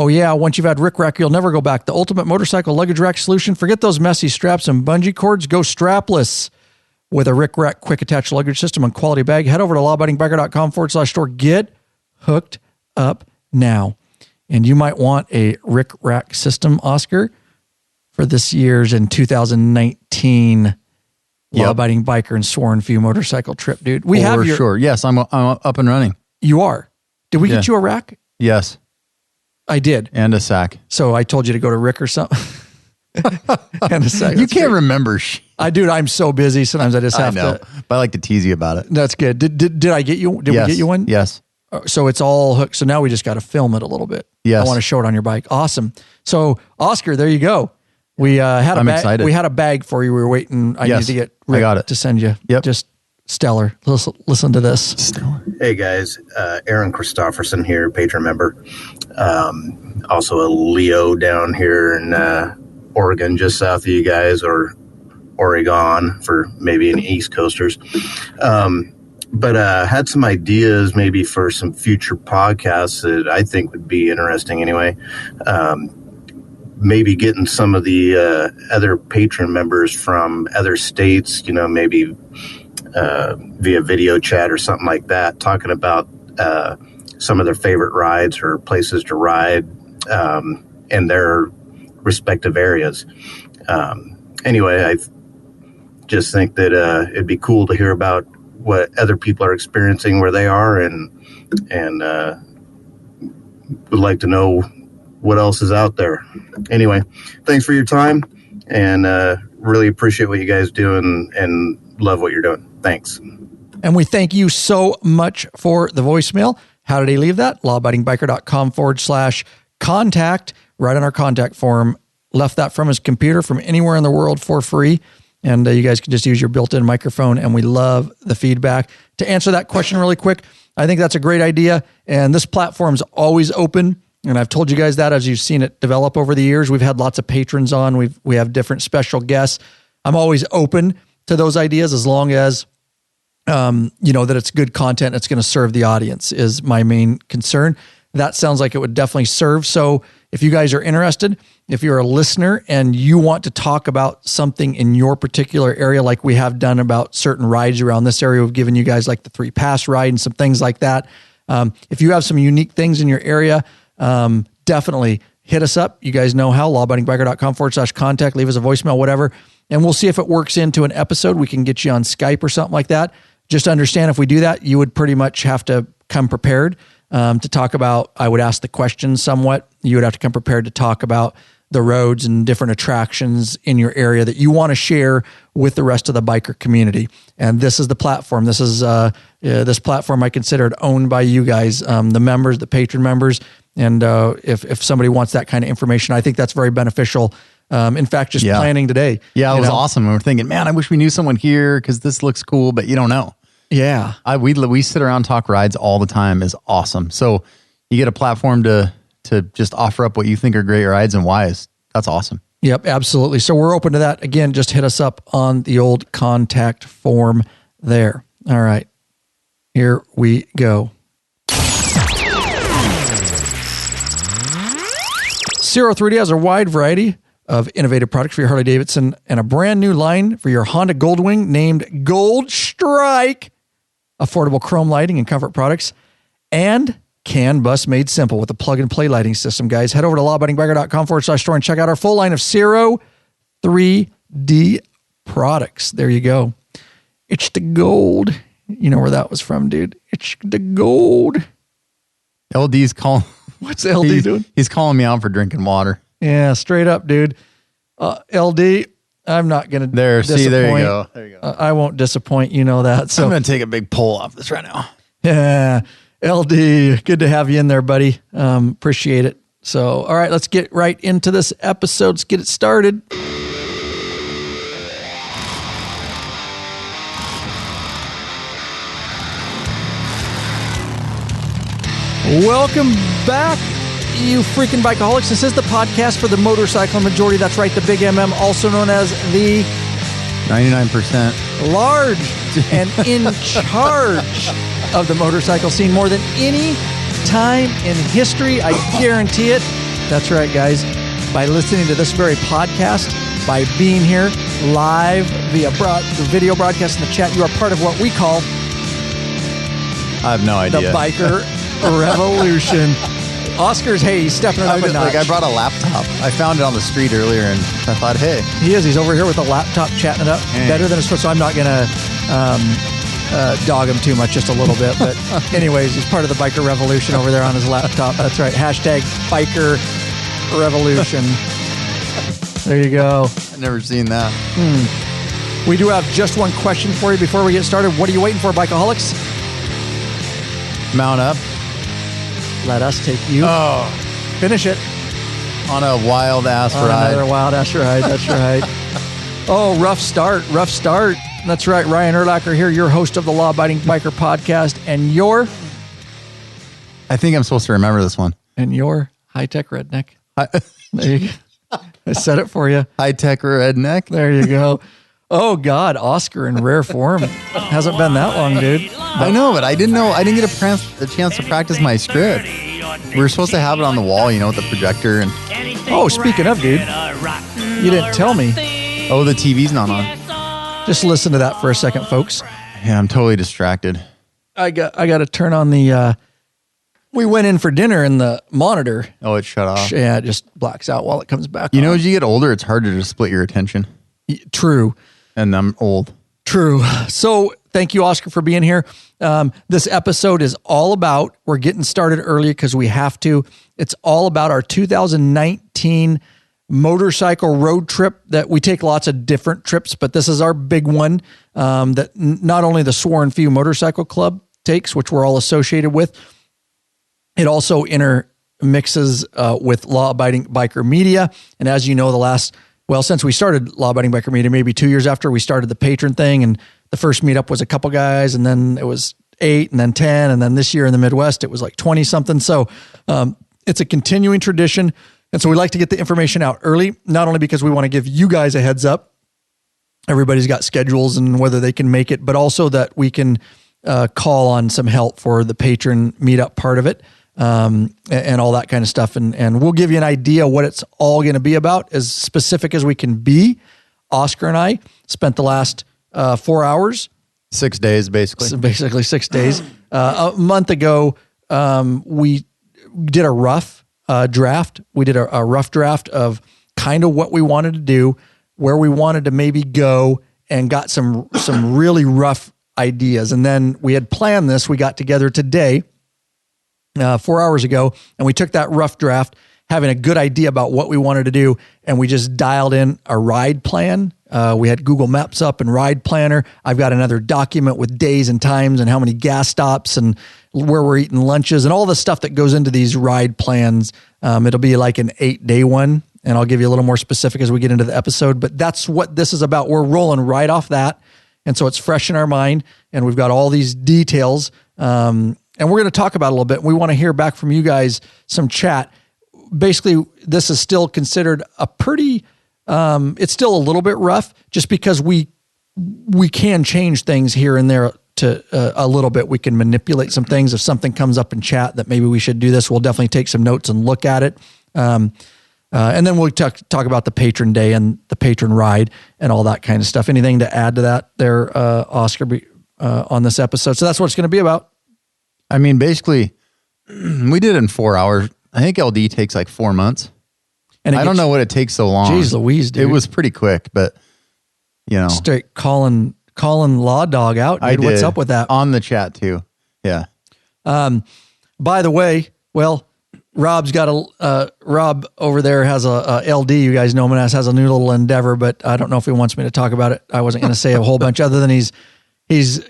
Oh yeah, once you've had Rick Rack, you'll never go back. The ultimate motorcycle luggage rack solution. Forget those messy straps and bungee cords. Go strapless with a Rick Rack quick attach luggage system and quality bag. Head over to lawabidingbiker.com/store. Get hooked up now. And you might want a Rick Rack system, Oscar, for this year's in 2019 law-abiding biker and sworn few motorcycle trip, dude. We have your sure. Yes, I'm up and running. You are. Did we get you a rack? Yes. I did. And a sack. So I told you to go to Rick or something. And a sack. You can't remember. I'm so busy. Sometimes I just have to. But I like to tease you about it. That's good. Did I get you? Did we get you one? Yes. So it's all hooked. So now we just got to film it a little bit. Yes. I want to show it on your bike. Awesome. So Oscar, there you go. We had a bag. Excited. We had a bag for you. We were waiting. I need to get Rick to send you. Yep. Just stellar. Listen to this. Stellar. Hey guys, Aaron Christofferson here, Patron Member. Also a Leo down here in Oregon, just south of you guys, or Oregon for maybe any East Coasters. But had some ideas maybe for some future podcasts that I think would be interesting anyway. Maybe getting some of the other patron members from other states, maybe via video chat or something like that, talking about some of their favorite rides or places to ride in their respective areas. Anyway, I just think that it'd be cool to hear about what other people are experiencing where they are, and would like to know what else is out there. Anyway, thanks for your time, and really appreciate what you guys do, and love what you're doing. Thanks. And we thank you so much for the voicemail. How did he leave that? lawabidingbiker.com/contact. Right on our contact form. Left that from his computer from anywhere in the world for free. And you guys can just use your built-in microphone, and we love the feedback. To answer that question really quick, I think that's a great idea. And this platform's always open. And I've told you guys that as you've seen it develop over the years. We've had lots of patrons on. We have different special guests. I'm always open to those ideas as long as, that it's good content. It's going to serve the audience is my main concern. That sounds like it would definitely serve. So if you guys are interested, if you're a listener and you want to talk about something in your particular area, like we have done about certain rides around this area, we've given you guys like the 3-pass ride and some things like that. If you have some unique things in your area, definitely hit us up. You guys know how, lawabidingbiker.com/contact, leave us a voicemail, whatever. And we'll see if it works into an episode. We can get you on Skype or something like that. Just understand if we do that, you would pretty much have to come prepared to talk about, I would ask the questions somewhat. You would have to come prepared to talk about the roads and different attractions in your area that you want to share with the rest of the biker community. And this is the platform. This is this platform I considered owned by you guys, the members, the patron members. And if somebody wants that kind of information, I think that's very beneficial. In fact, just planning today. Yeah, it was awesome. We were thinking, man, I wish we knew someone here because this looks cool, but you don't know. Yeah. We sit around and talk rides all the time is awesome. So you get a platform to just offer up what you think are great rides and why that's awesome. Yep, absolutely. So we're open to that. Again, just hit us up on the old contact form there. All right, here we go. Zero 3D has a wide variety of innovative products for your Harley-Davidson and a brand new line for your Honda Goldwing named Gold Strike. Affordable chrome lighting and comfort products, and CAN bus made simple with a plug-and-play lighting system, guys. Head over to lawabidingbiker.com/store and check out our full line of Zero 3D products. There you go. It's the gold. You know where that was from, dude. It's the gold. LD's calling. What's LD doing? He's calling me out for drinking water. Yeah, straight up, dude. LD, I'm not going to disappoint. See, there you go. There you go. I won't disappoint. You know that. So I'm going to take a big pull off this right now. Yeah. LD, good to have you in there, buddy. Appreciate it. So, all right, let's get right into this episode. Let's get it started. Welcome back, you freaking bikeaholics. This is the podcast for the motorcycle majority. That's right, the Big MM, also known as the 99% large and in charge of the motorcycle scene more than any time in history. I guarantee it. That's right, guys. By listening to this very podcast, by being here live via the video broadcast in the chat, you are part of what we call I have no idea. the Biker Revolution. Oscar's, hey, he's stepping it up a notch. I brought a laptop. I found it on the street earlier, and I thought, hey. He's over here with a laptop chatting it up. Better than it's supposed to. I'm not going to dog him too much, just a little bit. But anyways, he's part of the Biker Revolution over there on his laptop. That's right. Hashtag Biker Revolution. There you go. I've never seen that. We do have just one question for you before we get started. What are you waiting for, Bikeaholics? Mount up. Let us take you. Oh. Finish it. On a wild ass ride. Another wild ass ride. That's right. Oh, rough start. That's right. Ryan Erlacher here, your host of the Law Abiding Biker Podcast, and your I think I'm supposed to remember this one. high-tech redneck. There you go. I said it for you. High-tech redneck. There you go. Oh, God. Oscar in rare form. Hasn't been that long, dude. I know, but I didn't know. I didn't get a chance to practice my script. We were supposed to have it on the wall, with the projector. And oh, speaking of, dude, you didn't tell me. oh, the TV's not on. Just listen to that for a second, folks. Yeah, I'm totally distracted. I got to turn on the. We went in for dinner and the monitor. Oh, it shut off. Yeah, it just blacks out while it comes back. As you get older, it's harder to split your attention. True. And I'm old. True. So thank you, Oscar, for being here. This episode is all about, we're getting started early because we have to. It's all about our 2019 motorcycle road trip that we take lots of different trips, but this is our big one that not only the Sworn Few Motorcycle Club takes, which we're all associated with, it also intermixes with Law Abiding Biker Media. And as you know, since we started Law Abiding Biker Media, maybe 2 years after we started the Patron thing, and the first meetup was a couple guys, and then it was 8, and then 10, and then this year in the Midwest, it was like 20 something. So it's a continuing tradition. And so we like to get the information out early, not only because we want to give you guys a heads up. Everybody's got schedules and whether they can make it, but also that we can call on some help for the Patron meetup part of it. And all that kind of stuff. And we'll give you an idea what it's all going to be about, as specific as we can be. Oscar and I spent the last 4 hours. 6 days, basically. So basically 6 days. A month ago, we did a rough draft. We did a rough draft of kind of what we wanted to do, where we wanted to maybe go, and got some really rough ideas. And then we had planned this. We got together today, 4 hours ago, and we took that rough draft, having a good idea about what we wanted to do, and we just dialed in a ride plan. We had Google Maps up and Ride Planner. I've got another document with days and times and how many gas stops and where we're eating lunches and all the stuff that goes into these ride plans. It'll be like an 8-day one, and I'll give you a little more specific as we get into the episode, but that's what this is about. We're rolling right off that, and so it's fresh in our mind, and we've got all these details, and we're going to talk about it a little bit. We want to hear back from you guys, some chat. Basically, this is still considered a pretty, it's still a little bit rough just because we can change things here and there to a little bit. We can manipulate some things. If something comes up in chat that maybe we should do this, we'll definitely take some notes and look at it. And then we'll talk about the Patron Day and the Patron Ride and all that kind of stuff. Anything to add to that there, Oscar, on this episode? So that's what it's going to be about. I mean, basically, we did it in 4 hours. I think LD takes like 4 months. And I don't know what it takes so long. Jeez Louise, dude. It was pretty quick, but straight calling Law Dog out. Dude. I did. What's up with that? On the chat too. Yeah. By the way, Rob's got Rob over there has a LD. You guys know him as, has a new little endeavor, but I don't know if he wants me to talk about it. I wasn't going to say a whole bunch other than he's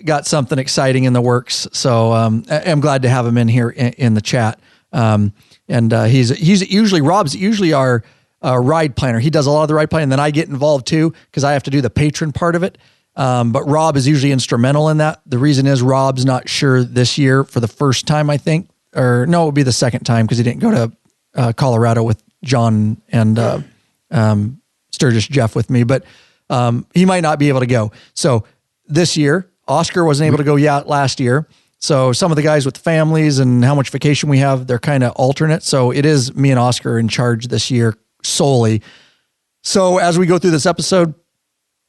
got something exciting in the works. So I'm glad to have him in here in the chat. And Rob's usually our ride planner. He does a lot of the ride planning, and then I get involved too because I have to do the patron part of it. But Rob is usually instrumental in that. The reason is Rob's not sure this year for the first time, I think, or no, it would be the second time because he didn't go to Colorado with John and Sturgis Jeff with me, but he might not be able to go. So this year, Oscar wasn't able to go last year. So some of the guys with families and how much vacation we have, they're kind of alternate. So it is me and Oscar in charge this year solely. So as we go through this episode,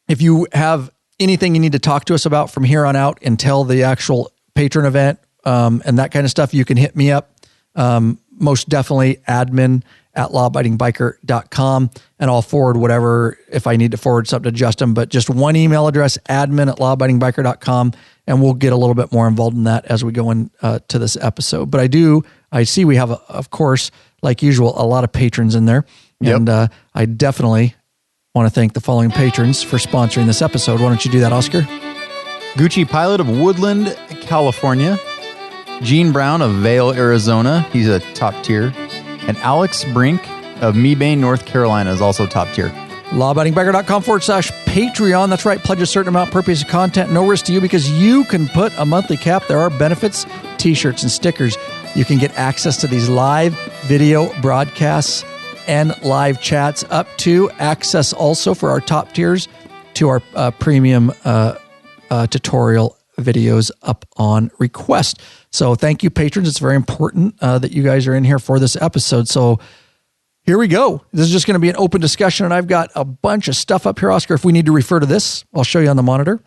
if you have anything you need to talk to us about from here on out until the actual patron event and that kind of stuff, you can hit me up. Most definitely admin@lawabidingbiker.com, and I'll forward whatever, if I need to forward something to Justin, but just one email address, admin@lawabidingbiker.com, and we'll get a little bit more involved in that as we go in to this episode. But I see we have, of course, like usual, a lot of patrons in there. Yep. And I definitely want to thank the following patrons for sponsoring this episode. Why don't you do that, Oscar? Gucci Pilot of Woodland, California. Gene Brown of Vail, Arizona. He's a top tier. And Alex Brink of Mebane, North Carolina is also top tier. lawabidingbiker.com/Patreon. That's right. Pledge a certain amount per piece of content. No risk to you because you can put a monthly cap. There are benefits, t-shirts and stickers. You can get access to these live video broadcasts and live chats, up to access also for our top tiers to our premium tutorial videos up on request. So thank you, patrons. It's very important that you guys are in here for this episode. So here we go. This is just going to be an open discussion, and I've got a bunch of stuff up here, Oscar. If we need to refer to this, I'll show you on the monitor.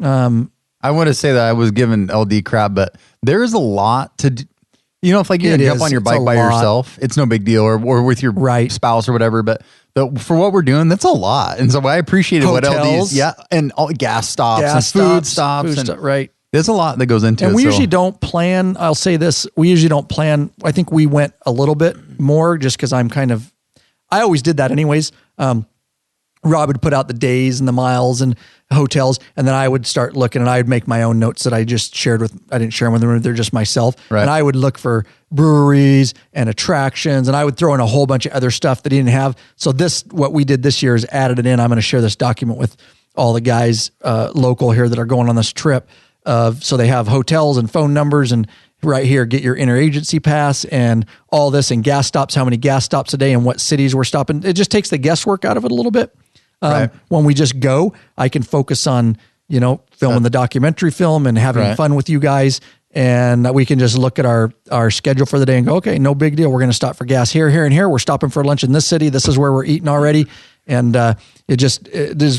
I want to say that I was giving LD crap, but there is a lot to do. You know, if like you jump on your bike by yourself, it's no big deal, or with your spouse or whatever. But for what we're doing, that's a lot. And so I appreciated what LD's, and all gas stops and food stops. Right. There's a lot that goes into it. And we usually don't plan. I'll say this. We usually don't plan. I think we went a little bit more just because I always did that anyways. Rob would put out the days and the miles and hotels, and then I would start looking, and I would make my own notes that I just shared with, I didn't share them with them, they're just myself. Right. And I would look for breweries and attractions, and I would throw in a whole bunch of other stuff that he didn't have. So what we did this year is added it in. I'm going to share this document with all the guys local here that are going on this trip. So they have hotels and phone numbers, and right here, get your interagency pass and all this, and gas stops, how many gas stops a day and what cities we're stopping. It just takes the guesswork out of it a little bit. When we just go, I can focus on, filming the documentary film and having fun with you guys. And we can just look at our schedule for the day and go, okay, no big deal. We're going to stop for gas here, here, and here. We're stopping for lunch in this city. This is where we're eating already. And it just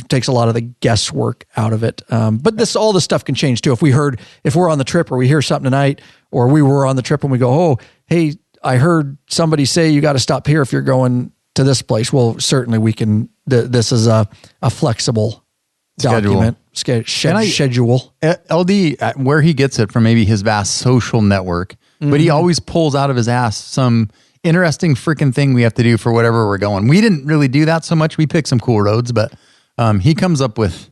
takes a lot of the guesswork out of it. But all this stuff can change too. If we're on the trip or we hear something tonight, or we were on the trip and we go, oh, hey, I heard somebody say you got to stop here if you're going to this place. Well, certainly we can. This is a flexible document schedule. LD, where he gets it from, maybe his vast social network, but he always pulls out of his ass some interesting freaking thing we have to do for whatever we're going. We didn't really do that so much. We picked some cool roads, but he comes up with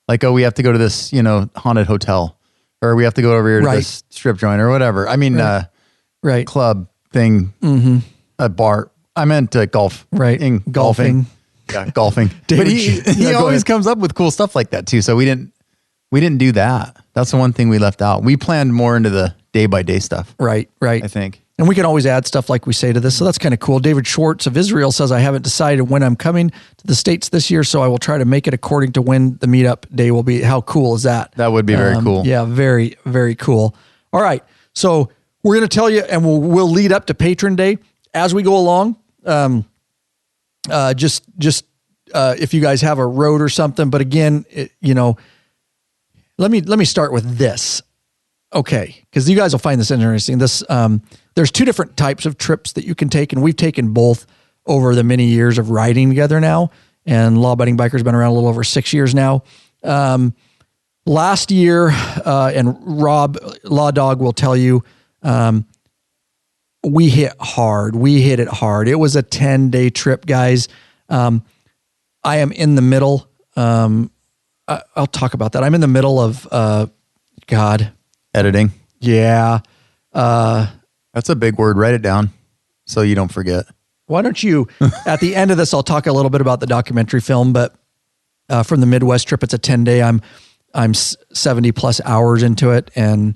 like, oh, we have to go to this, haunted hotel, or we have to go over here to this strip joint or whatever. I mean, club thing, a bar. I meant golf. Right. Golfing. Yeah, golfing. But he always comes up with cool stuff like that too. So we didn't do that. That's the one thing we left out. We planned more into the day by day stuff. Right. I think. And we can always add stuff like we say to this. So that's kind of cool. David Schwartz of Israel says, I haven't decided when I'm coming to the States this year, so I will try to make it according to when the meetup day will be. How cool is that? That would be very cool. Yeah, very, very cool. All right. So we're going to tell you, and we'll lead up to Patron Day as we go along. Just if you guys have a road or something, but again, let me start with this. Okay. Cause you guys will find this interesting. There's two different types of trips that you can take, and we've taken both over the many years of riding together now. And Law Abiding Biker's been around a little over 6 years now. Last year, and Rob Law Dog will tell you, we hit hard. We hit it hard. It was a 10-day trip, guys. I am in the middle. I'll talk about that. I'm in the middle of, editing. Yeah. That's a big word. Write it down so you don't forget. Why don't you, at the end of this, I'll talk a little bit about the documentary film, but from the Midwest trip, it's a 10-day. I'm 70 plus hours into it and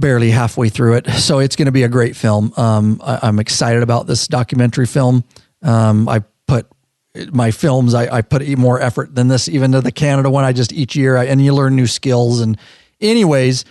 barely halfway through it. So it's going to be a great film. I'm excited about this documentary film. I put my films, I put more effort than this, even to the Canada one. Each year, and you learn new skills. And anyways,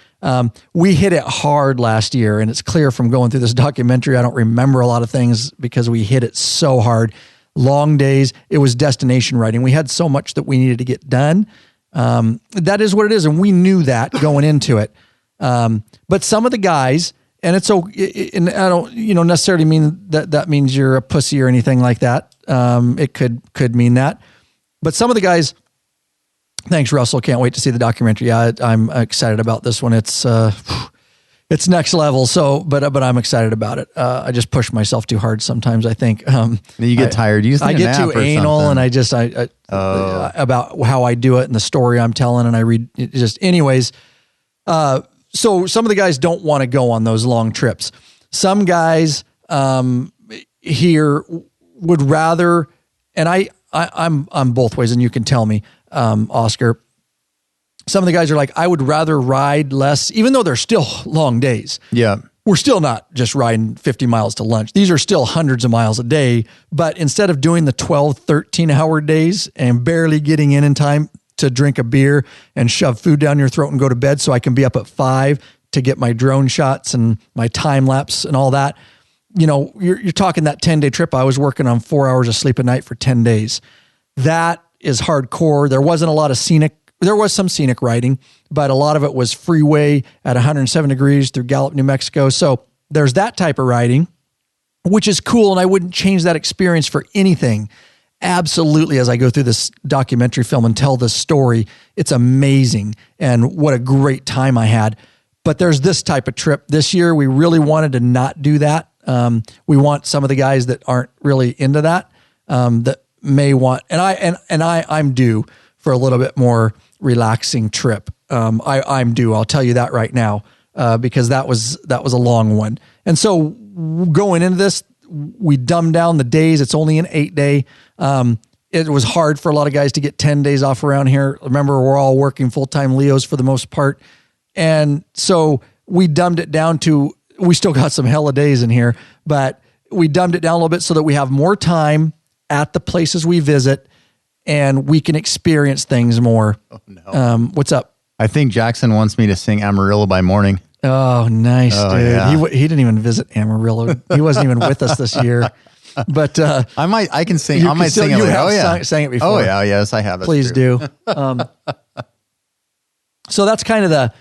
We hit it hard last year, and it's clear from going through this documentary, I don't remember a lot of things because we hit it so hard. Long days. It was destination riding. We had so much that we needed to get done. That is what it is. And we knew that going into it. But some of the guys, and it's so, and I don't, necessarily mean that means you're a pussy or anything like that. It could mean that, but some of the guys, thanks Russell. Can't wait to see the documentary. Yeah, I'm excited about this one. It's next level. So, but I'm excited about it. I just push myself too hard sometimes. I think, you get tired. I get too anal something. And I about how I do it and the story I'm telling. And I read anyways. So some of the guys don't want to go on those long trips. Some guys, here would rather, and I'm both ways, and you can tell me, Oscar. Some of the guys are like, I would rather ride less, even though they're still long days. Yeah. We're still not just riding 50 miles to lunch. These are still hundreds of miles a day. But instead of doing the 12, 13 hour days and barely getting in time to drink a beer and shove food down your throat and go to bed so I can be up at 5 to get my drone shots and my time lapse and all that. You're talking that 10-day trip. I was working on 4 hours of sleep a night for 10 days. That is hardcore. There wasn't a lot of there was some scenic riding, but a lot of it was freeway at 107 degrees through Gallup, New Mexico. So there's that type of riding, which is cool. And I wouldn't change that experience for anything. Absolutely. As I go through this documentary film and tell this story, it's amazing. And what a great time I had. But there's this type of trip this year. We really wanted to not do that. We want some of the guys that aren't really into that, that may want, I'm due for a little bit more relaxing trip. I'm due. I'll tell you that right now, because that was a long one. And so going into this, we dumbed down the days. It's only an 8-day. It was hard for a lot of guys to get 10 days off around here. Remember, we're all working full-time Leos for the most part. And so we dumbed it down to, we still got some hella days in here, but we dumbed it down a little bit so that we have more time at the places we visit and we can experience things more. Oh, no. What's up? I think Jackson wants me to sing Amarillo by Morning. Oh, nice, dude. Yeah. He didn't even visit Amarillo. He wasn't even with us this year. But I can sing. I might sing it. Sang it before. Oh yeah, yes, I have. Please do. So that's kind of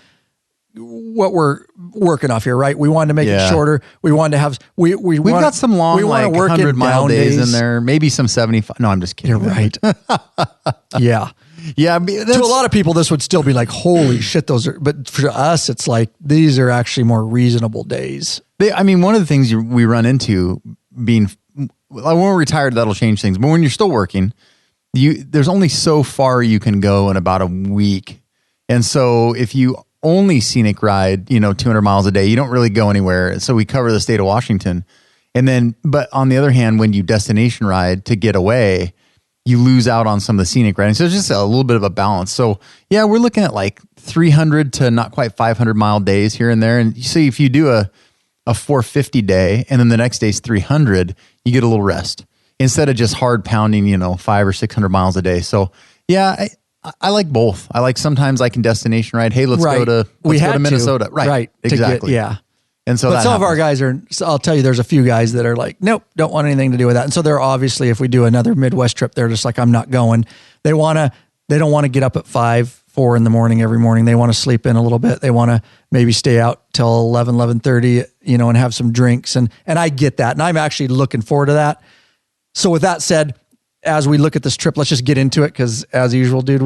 what we're working off here, right? We wanted to make it shorter. We wanted to have we've got some long, like 100-mile days in there. Maybe some 75. No, I'm just kidding. You're right. Yeah. Yeah, to a lot of people, this would still be like, holy shit, those are, but for us, it's like, these are actually more reasonable days. One of the things we run into being, when we're retired, that'll change things. But when you're still working, there's only so far you can go in about a week. And so if you only scenic ride, 200 miles a day, you don't really go anywhere. So we cover the state of Washington. And then, but on the other hand, when you destination ride to get away, you lose out on some of the scenic riding. So it's just a little bit of a balance. So yeah, we're looking at like 300 to not quite 500 mile days here and there. And you see, if you do a 450 day and then the next day's 300, you get a little rest instead of just hard pounding, 500 or 600 miles a day. So yeah, I like both. I like, sometimes I can destination ride. Hey, let's go to Minnesota. Right. Exactly. Yeah. And so but some of our guys I'll tell you, there's a few guys that are like, nope, don't want anything to do with that. And so they're obviously, if we do another Midwest trip, they're just like, I'm not going. They don't want to get up at 4 in the morning every morning. They want to sleep in a little bit. They want to maybe stay out till 11:30, and have some drinks. And I get that. And I'm actually looking forward to that. So with that said, as we look at this trip, let's just get into it. Cause as usual, dude,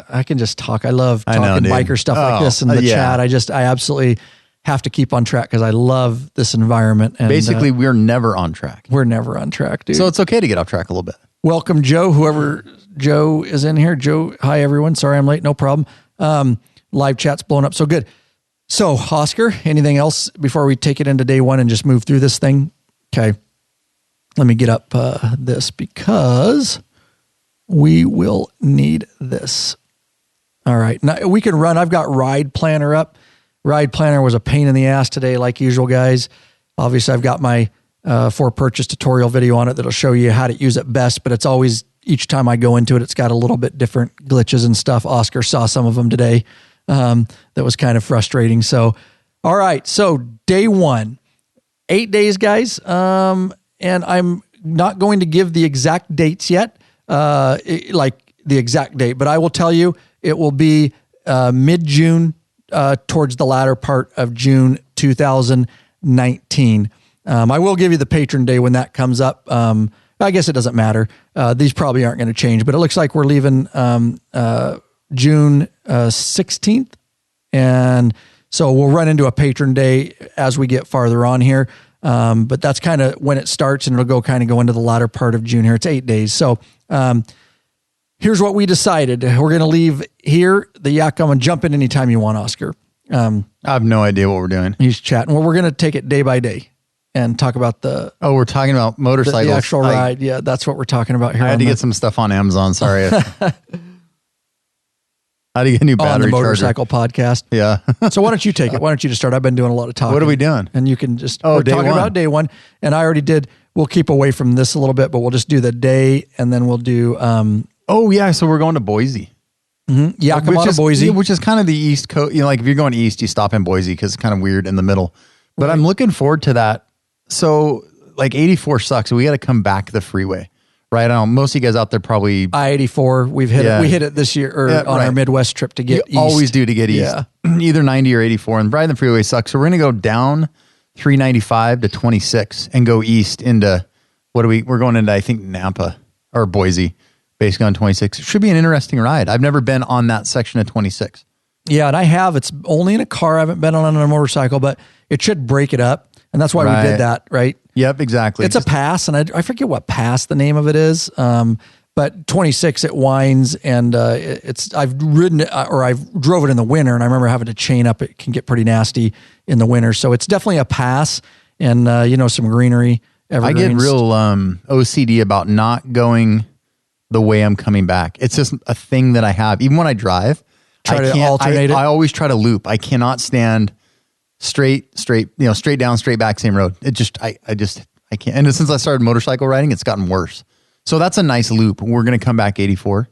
I can just talk. I love talking biker stuff like this in the chat. I absolutely have to keep on track because I love this environment. And basically, we're never on track. We're never on track, dude. So it's okay to get off track a little bit. Welcome, Joe. Whoever Joe is in here. Joe, hi, everyone. Sorry I'm late. No problem. Live chat's blowing up. So good. So, Oscar, anything else before we take it into day one and just move through this thing? Okay. Let me get up this because we will need this. All right. Now we can run. I've got Ride Planner up. Ride Planner was a pain in the ass today, like usual, guys. Obviously, I've got my for purchase tutorial video on it that'll show you how to use it best, but it's always, each time I go into it, it's got a little bit different glitches and stuff. Oscar saw some of them today. that was kind of frustrating. So, all right. So day 1, 8 days, guys. And I'm not going to give the exact dates yet, like the exact date, but I will tell you it will be mid-June, towards the latter part of June 2019. I will give you the patron day when that comes up. I guess it doesn't matter. These probably aren't going to change, but it looks like we're leaving June 16th. And so we'll run into a patron day as we get farther on here. But that's kind of when it starts, and it'll go into the latter part of June here. It's 8 days. So here's what we decided. We're going to leave here. The Yakima, jump in anytime you want, Oscar. I have no idea what we're doing. He's chatting. Well, we're going to take it day by day and talk about we're talking about motorcycles. The actual ride. Yeah, that's what we're talking about here. I had to get some stuff on Amazon. Sorry. How do you get a new battery on the motorcycle charger? Podcast? Yeah. So why don't you take it? Why don't you just start? I've been doing a lot of talking. What are we doing? And you can just, we're day talking one. about day 1. And I already did, we'll keep away from this a little bit, but we'll just do the day, and then we'll do, oh yeah. So we're going to Boise. Yakima to Boise. Which is kind of the East Coast. You know, like if you're going east, you stop in Boise because it's kind of weird in the middle. But I'm looking forward to that. So like 84 sucks. So we got to come back the freeway. Right. I don't know. Most of you guys out there probably I-84. We've hit it. We hit it this year on our Midwest trip to get east. Always do to get east. Either 90 or 84. And riding the freeway sucks. So we're going to go down 395 to 26 and go east into we're going into, I think, Nampa or Boise, basically on 26. It should be an interesting ride. I've never been on that section of 26. Yeah, and I have. It's only in a car. I haven't been on a motorcycle, but it should break it up. And that's why we did that, right? Yep, exactly. It's a pass, and I forget what pass the name of it is. But 26, it winds, and I've ridden it, or I've drove it in the winter, and I remember having to chain up. It can get pretty nasty in the winter. So it's definitely a pass, and some greenery. Evergreens. I get real OCD about not going the way I'm coming back. It's just a thing that I have. Even when I drive, try to alternate it. I always try to loop. I cannot stand straight down, straight back, same road. It just, I can't. And since I started motorcycle riding, it's gotten worse. So that's a nice loop. We're going to come back 84.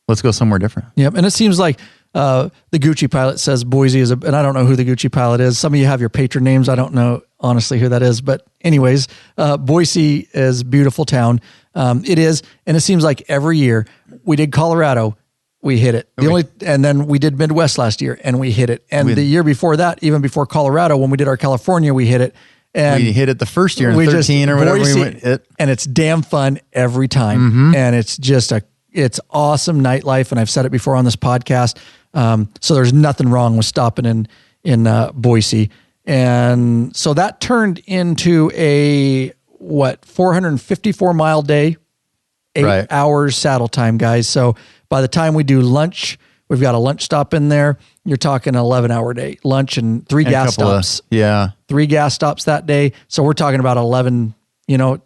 Let's go somewhere different. Yep. And it seems like the Gucci pilot says Boise is and I don't know who the Gucci pilot is. Some of you have your patron names. I don't know honestly who that is, but anyways, Boise is a beautiful town. It is. And it seems like every year we did Colorado, we hit it. And then we did Midwest last year and we hit it. And the year before that, even before Colorado, when we did our California, we hit it. And we hit it the first year in 13 or whatever. And it's damn fun every time. Mm-hmm. And it's just it's awesome nightlife. And I've said it before on this podcast. So there's nothing wrong with stopping in Boise. And so that turned into a 454 mile day, 8 hours saddle time, guys. So by the time we do lunch, we've got a lunch stop in there. You're talking an 11-hour day, lunch and 3 gas stops. 3 gas stops that day. So we're talking about 11,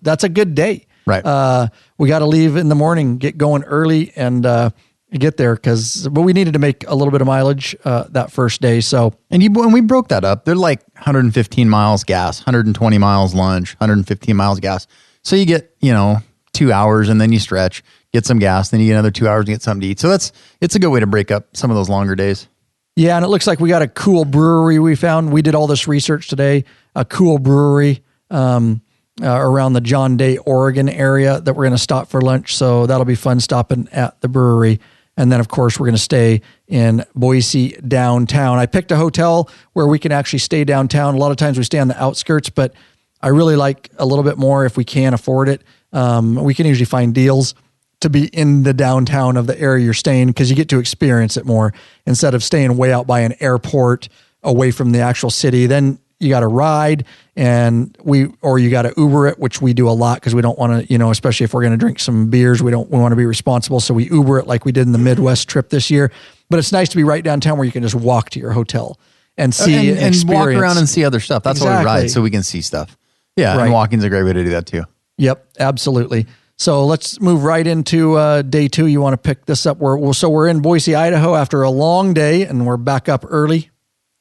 that's a good day. Right. We got to leave in the morning, get going early and get there but we needed to make a little bit of mileage that first day. So, when we broke that up, they're like 115 miles gas, 120 miles lunch, 115 miles gas. So you get, 2 hours and then you stretch, get some gas, then you get another 2 hours and get something to eat. So it's a good way to break up some of those longer days. Yeah. And it looks like we got a cool brewery we found. We did all this research today, a cool brewery around the John Day, Oregon area that we're going to stop for lunch. So that'll be fun stopping at the brewery. And then, of course, we're going to stay in Boise downtown. I picked a hotel where we can actually stay downtown. A lot of times we stay on the outskirts, but I really like a little bit more if we can afford it. We can usually find deals to be in the downtown of the area you're staying because you get to experience it more instead of staying way out by an airport away from the actual city. Then you got to ride or you got to Uber it, which we do a lot because we don't want to, especially if we're going to drink some beers, we want to be responsible. So we Uber it like we did in the Midwest trip this year. But it's nice to be right downtown where you can just walk to your hotel and see and walk around and see other stuff. That's why we ride, so we can see stuff. Yeah, and walking's a great way to do that too. Yep, absolutely. So let's move right into day 2. You want to pick this up? We're in Boise, Idaho after a long day, and we're back up early.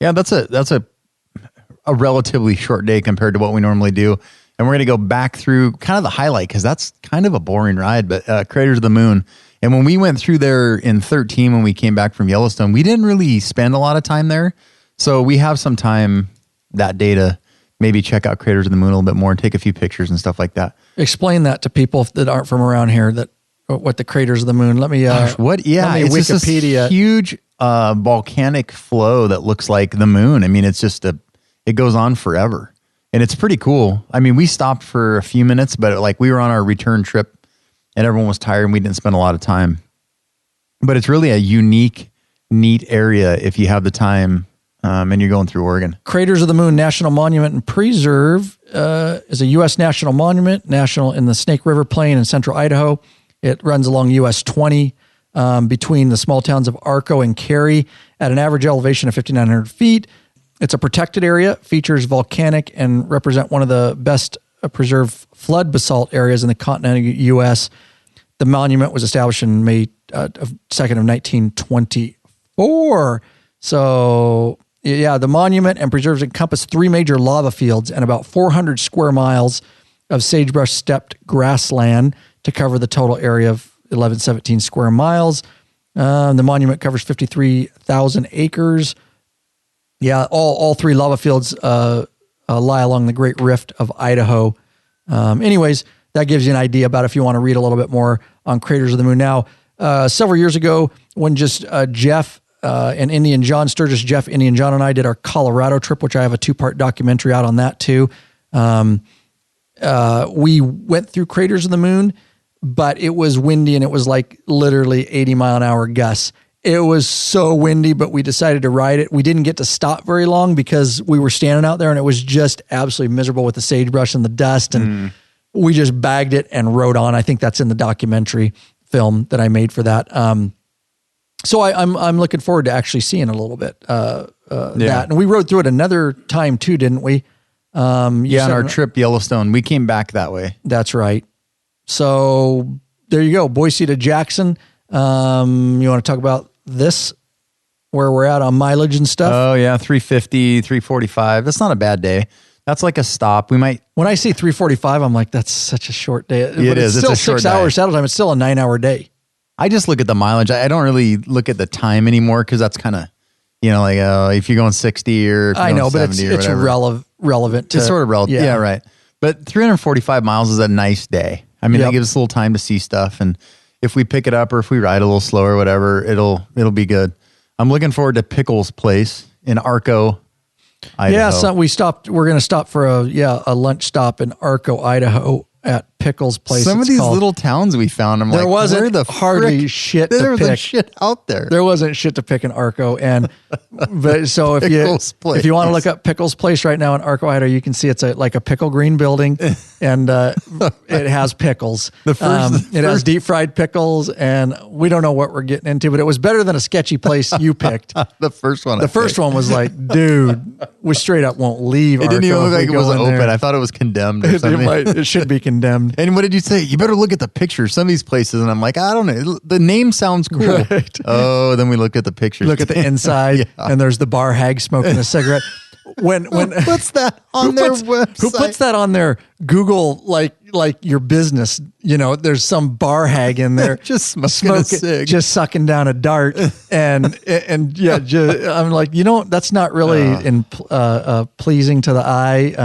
Yeah, that's a relatively short day compared to what we normally do. And we're going to go back through kind of the highlight because that's kind of a boring ride, but Craters of the Moon. And when we went through there in 13, when we came back from Yellowstone, we didn't really spend a lot of time there. So we have some time that day to maybe check out Craters of the Moon a little bit more and take a few pictures and stuff like that. Explain that to people that aren't from around here, that what the Craters of the Moon. Let me what? Yeah, let me it's Wikipedia. Just this huge volcanic flow that looks like the moon. I mean, it's just it goes on forever, and it's pretty cool. I mean, we stopped for a few minutes, but like we were on our return trip, and everyone was tired, and we didn't spend a lot of time. But it's really a unique, neat area if you have the time. And you're going through Oregon. Craters of the Moon National Monument and Preserve is a U.S. national monument, national in the Snake River Plain in central Idaho. It runs along U.S. 20 between the small towns of Arco and Cary at an average elevation of 5,900 feet. It's a protected area, features volcanic, and represent one of the best preserved flood basalt areas in the continental U.S. The monument was established in May 2nd of 1924. So... yeah, the monument and preserves encompass 3 major lava fields and about 400 square miles of sagebrush stepped grassland to cover the total area of 1117 square miles. The monument covers 53,000 acres. Yeah, all 3 lava fields lie along the Great Rift of Idaho. Anyways, that gives you an idea about if you want to read a little bit more on Craters of the Moon. Now, several years ago, when just Jeff and Indian John Sturgis, Jeff, Indian John, and I did our Colorado trip, which I have a 2-part documentary out on that too. We went through Craters of the Moon, but it was windy and it was like literally 80 mile an hour gusts. It was so windy, but we decided to ride it. We didn't get to stop very long because we were standing out there and it was just absolutely miserable with the sagebrush and the dust. And we just bagged it and rode on. I think that's in the documentary film that I made for that. So I'm looking forward to actually seeing a little bit that. And we rode through it another time too, didn't we? On our trip Yellowstone, we came back that way. That's right. So there you go, Boise to Jackson. You want to talk about this, where we're at on mileage and stuff? Oh yeah, 350, 345. That's not a bad day. That's like a stop. We might. When I see 345, I'm like, that's such a short day. It is. It's still a short 6 hours saddle time. It's still a 9-hour day. I just look at the mileage. I don't really look at the time anymore because that's kind of, like if you're going 60 or if you're going 70 but it's relevant to, it's sort of relevant. Yeah, right. But 345 miles is a nice day. I mean, that gives us a little time to see stuff, and if we pick it up or if we ride a little slower or whatever, it'll be good. I'm looking forward to Pickles' place in Arco, Idaho. Yeah, so we're going to stop for a lunch stop in Arco, Idaho at Pickles' place. Some of these little towns we found, there wasn't hardly shit to pick. There wasn't shit out there. There wasn't shit to pick in Arco. But so if you want to look up Pickles' place right now in Arco, Idaho, you can see it's like a pickle green building, and it has pickles. It has deep fried pickles, and we don't know what we're getting into, but it was better than a sketchy place you picked. The first one. The first one was like, dude, we straight up won't leave. It didn't even look like it was open. I thought it was condemned or something. It should be condemned. And what did you say? You better look at the pictures. Some of these places, and I'm like, I don't know. The name sounds cool. Right. Oh, then we look at the pictures. Look at the inside, and there's the bar hag smoking a cigarette. When who puts that on their website? Who puts that on their Google, like your business? There's some bar hag in there just smoking a cig, just sucking down a dart, and I'm like, that's not really pleasing to the eye.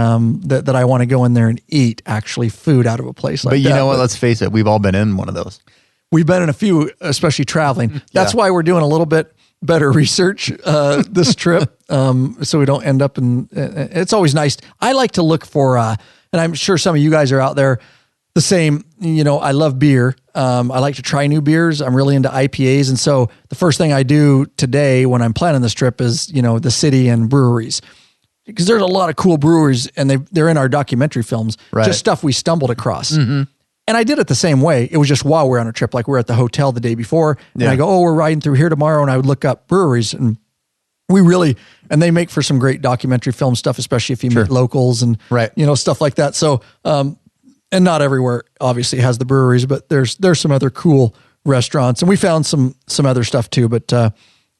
That I want to go in there and eat actually food out of a place like that. But you know what? Let's face it, we've all been in one of those. We've been in a few, especially traveling. That's why we're doing a little bit better research this trip, so we don't end up in. It's always nice. I like to look for, and I'm sure some of you guys are out there the same. I love beer. I like to try new beers. I'm really into IPAs, and so the first thing I do today when I'm planning this trip is the city and breweries, because there's a lot of cool breweries, and they're in our documentary films. Right. Just stuff we stumbled across. Mm-hmm. And I did it the same way. It was just while we're on a trip, like we're at the hotel the day before, and I go, we're riding through here tomorrow, and I would look up breweries, and they make for some great documentary film stuff, especially if you meet locals and stuff like that. So, and not everywhere obviously has the breweries, but there's some other cool restaurants, and we found some other stuff too. But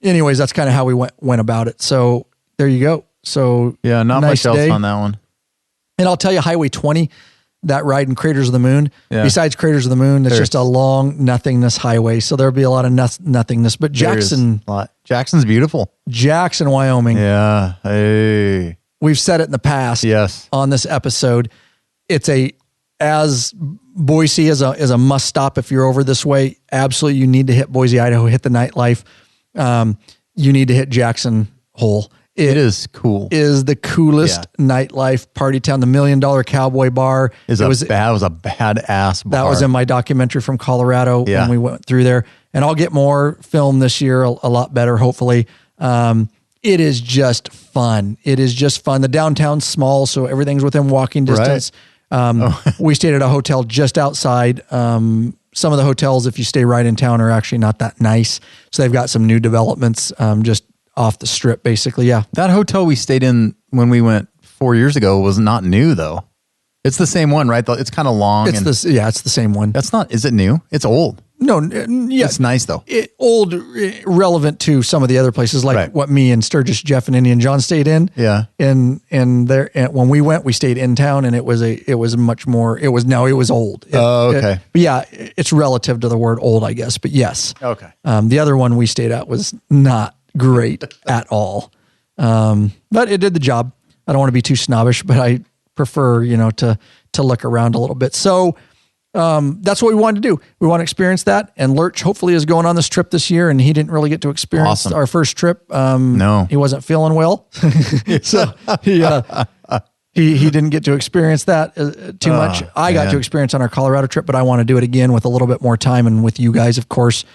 anyways, that's kind of how we went about it. So there you go. So not nice much else day on that one. And I'll tell you, Highway 20. that ride in Craters of the Moon. Yeah. Besides Craters of the Moon, it's just a long nothingness highway. So there'll be a lot of nothingness. But Jackson's beautiful. Jackson, Wyoming. Yeah. Hey. We've said it in the past. Yes. On this episode, as Boise is a must stop if you're over this way. Absolutely, you need to hit Boise, Idaho. Hit the nightlife. You need to hit Jackson Hole. It is cool. Is the coolest nightlife party town. The $1 Million Cowboy Bar. That was a badass bar. That was in my documentary from Colorado when we went through there. And I'll get more film this year, a lot better, hopefully. It is just fun. It is just fun. The downtown's small, so everything's within walking distance. Right. We stayed at a hotel just outside. Some of the hotels, if you stay right in town, are actually not that nice. So they've got some new developments just off the strip, basically. Yeah. That hotel we stayed in when we went 4 years ago was not new, though. It's the same one, right? It's kind of long. It's the same one. Is it new? It's old. No, yeah. It's nice, though. Old, relevant to some of the other places, like what me and Sturgis, Jeff, and Indian John stayed in. Yeah. And when we went, we stayed in town, and it was old. Okay. But yeah, it's relative to the word old, I guess. But yes. Okay. The other one we stayed at was not great at all. But it did the job. I don't want to be too snobbish, but I prefer, to look around a little bit. So, that's what we wanted to do. We want to experience that. And Lurch hopefully is going on this trip this year, and he didn't really get to experience our first trip. No, he wasn't feeling well. So he didn't get to experience that too much. I got to experience on our Colorado trip, but I want to do it again with a little bit more time and with you guys, of course.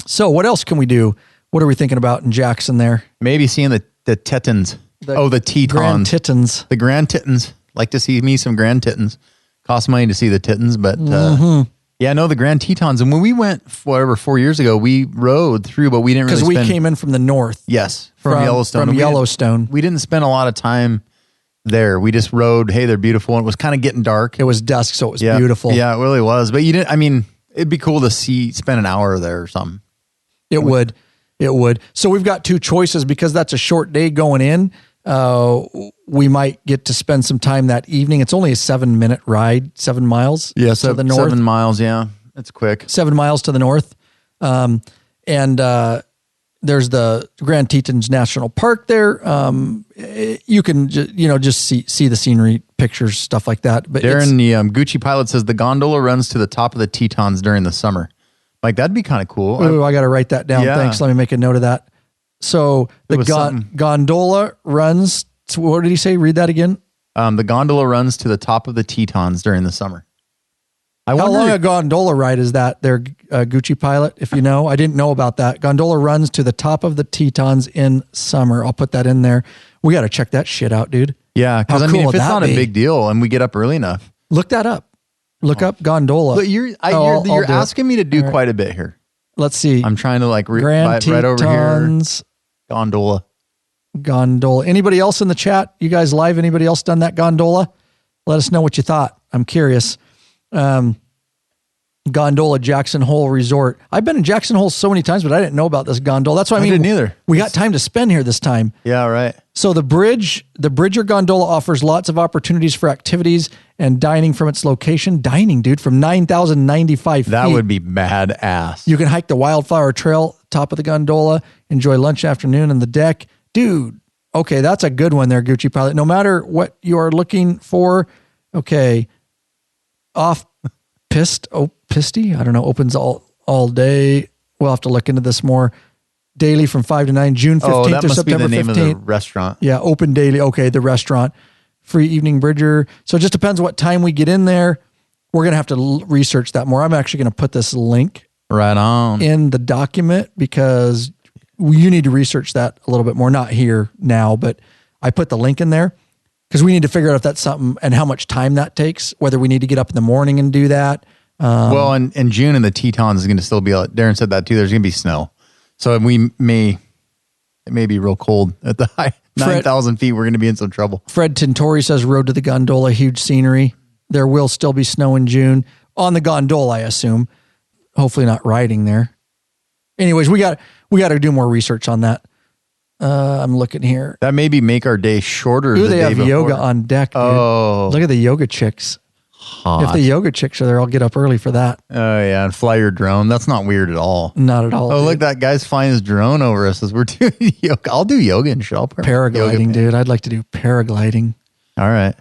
So what else can we do? What are we thinking about in Jackson there? Maybe seeing the Tetons. The Tetons. Grand Tetons. The Grand Tetons. Like to see me some Grand Tetons. Cost money to see the Tetons, but the Grand Tetons. And when we went, 4 years ago, we rode through, but we didn't really because we came in from the north. Yes, from Yellowstone. From Yellowstone. We didn't spend a lot of time there. We just rode. Hey, they're beautiful. And it was kind of getting dark. It was dusk, so it was beautiful. Yeah, it really was. But you didn't. I mean, it'd be cool to spend an hour there or something. It would. So we've got two choices because that's a short day going in. We might get to spend some time that evening. It's only a 7-minute ride, 7 miles to the north. 7 miles, yeah. It's quick. 7 miles to the north. And there's the Grand Tetons National Park there. You can just see the scenery, pictures, stuff like that. But Darren, the Gucci pilot says the gondola runs to the top of the Tetons during the summer. Like, that'd be kind of cool. I got to write that down. Yeah. Thanks. Let me make a note of that. So the gondola runs to, what did he say? Read that again. The gondola runs to the top of the Tetons during the summer. How long a gondola ride is that there, Gucci pilot, if you know? I didn't know about that. Gondola runs to the top of the Tetons in summer. I'll put that in there. We got to check that shit out, dude. Yeah, because if it's not a big deal and we get up early enough. Look that up. Look up gondola. But you're asking me to do quite a bit here. Let's see. I'm trying to right over here. Gondola. Anybody else in the chat? You guys live? Anybody else done that gondola? Let us know what you thought. I'm curious. Gondola Jackson Hole Resort. I've been in Jackson Hole so many times, but I didn't know about this gondola. That's what I mean. Didn't either. We got time to spend here this time. Yeah, right. So the bridge or gondola offers lots of opportunities for activities and dining from its location. Dining, dude, from 9,095 feet. That would be badass. You can hike the Wildflower Trail, top of the gondola, enjoy lunch afternoon on the deck. Dude, okay, that's a good one there, Gucci pilot. No matter what you are looking for, okay, Pisty, I don't know, opens all day. We'll have to look into this more. Daily from 5 to 9, June 15th to September 15th. Be the name of the restaurant. Yeah, open daily. Okay, the restaurant. Free evening bridger. So it just depends what time we get in there. We're going to have to research that more. I'm actually going to put this link right on in the document because you need to research that a little bit more. Not here now, but I put the link in there because we need to figure out if that's something and how much time that takes, whether we need to get up in the morning and do that. Well, in June in the Tetons is going to still be, Darren said that too, there's going to be snow. So it may be real cold at the high 9,000 feet. We're going to be in some trouble. Fred Tintori says road to the gondola, huge scenery. There will still be snow in June on the gondola, I assume. Hopefully not riding there. Anyways, we got to do more research on that. I'm looking here. That maybe make our day shorter. Ooh, they have yoga on deck, dude. Oh. Look at the yoga chicks. Hot. If the yoga chicks are there, I'll get up early for that. Oh, yeah, and fly your drone. That's not weird at all. Not at all. Oh, dude. look, that guy's flying his drone over us as we're doing yoga. I'll do yoga and shell. Paragliding, dude. I'd like to do paragliding. All right.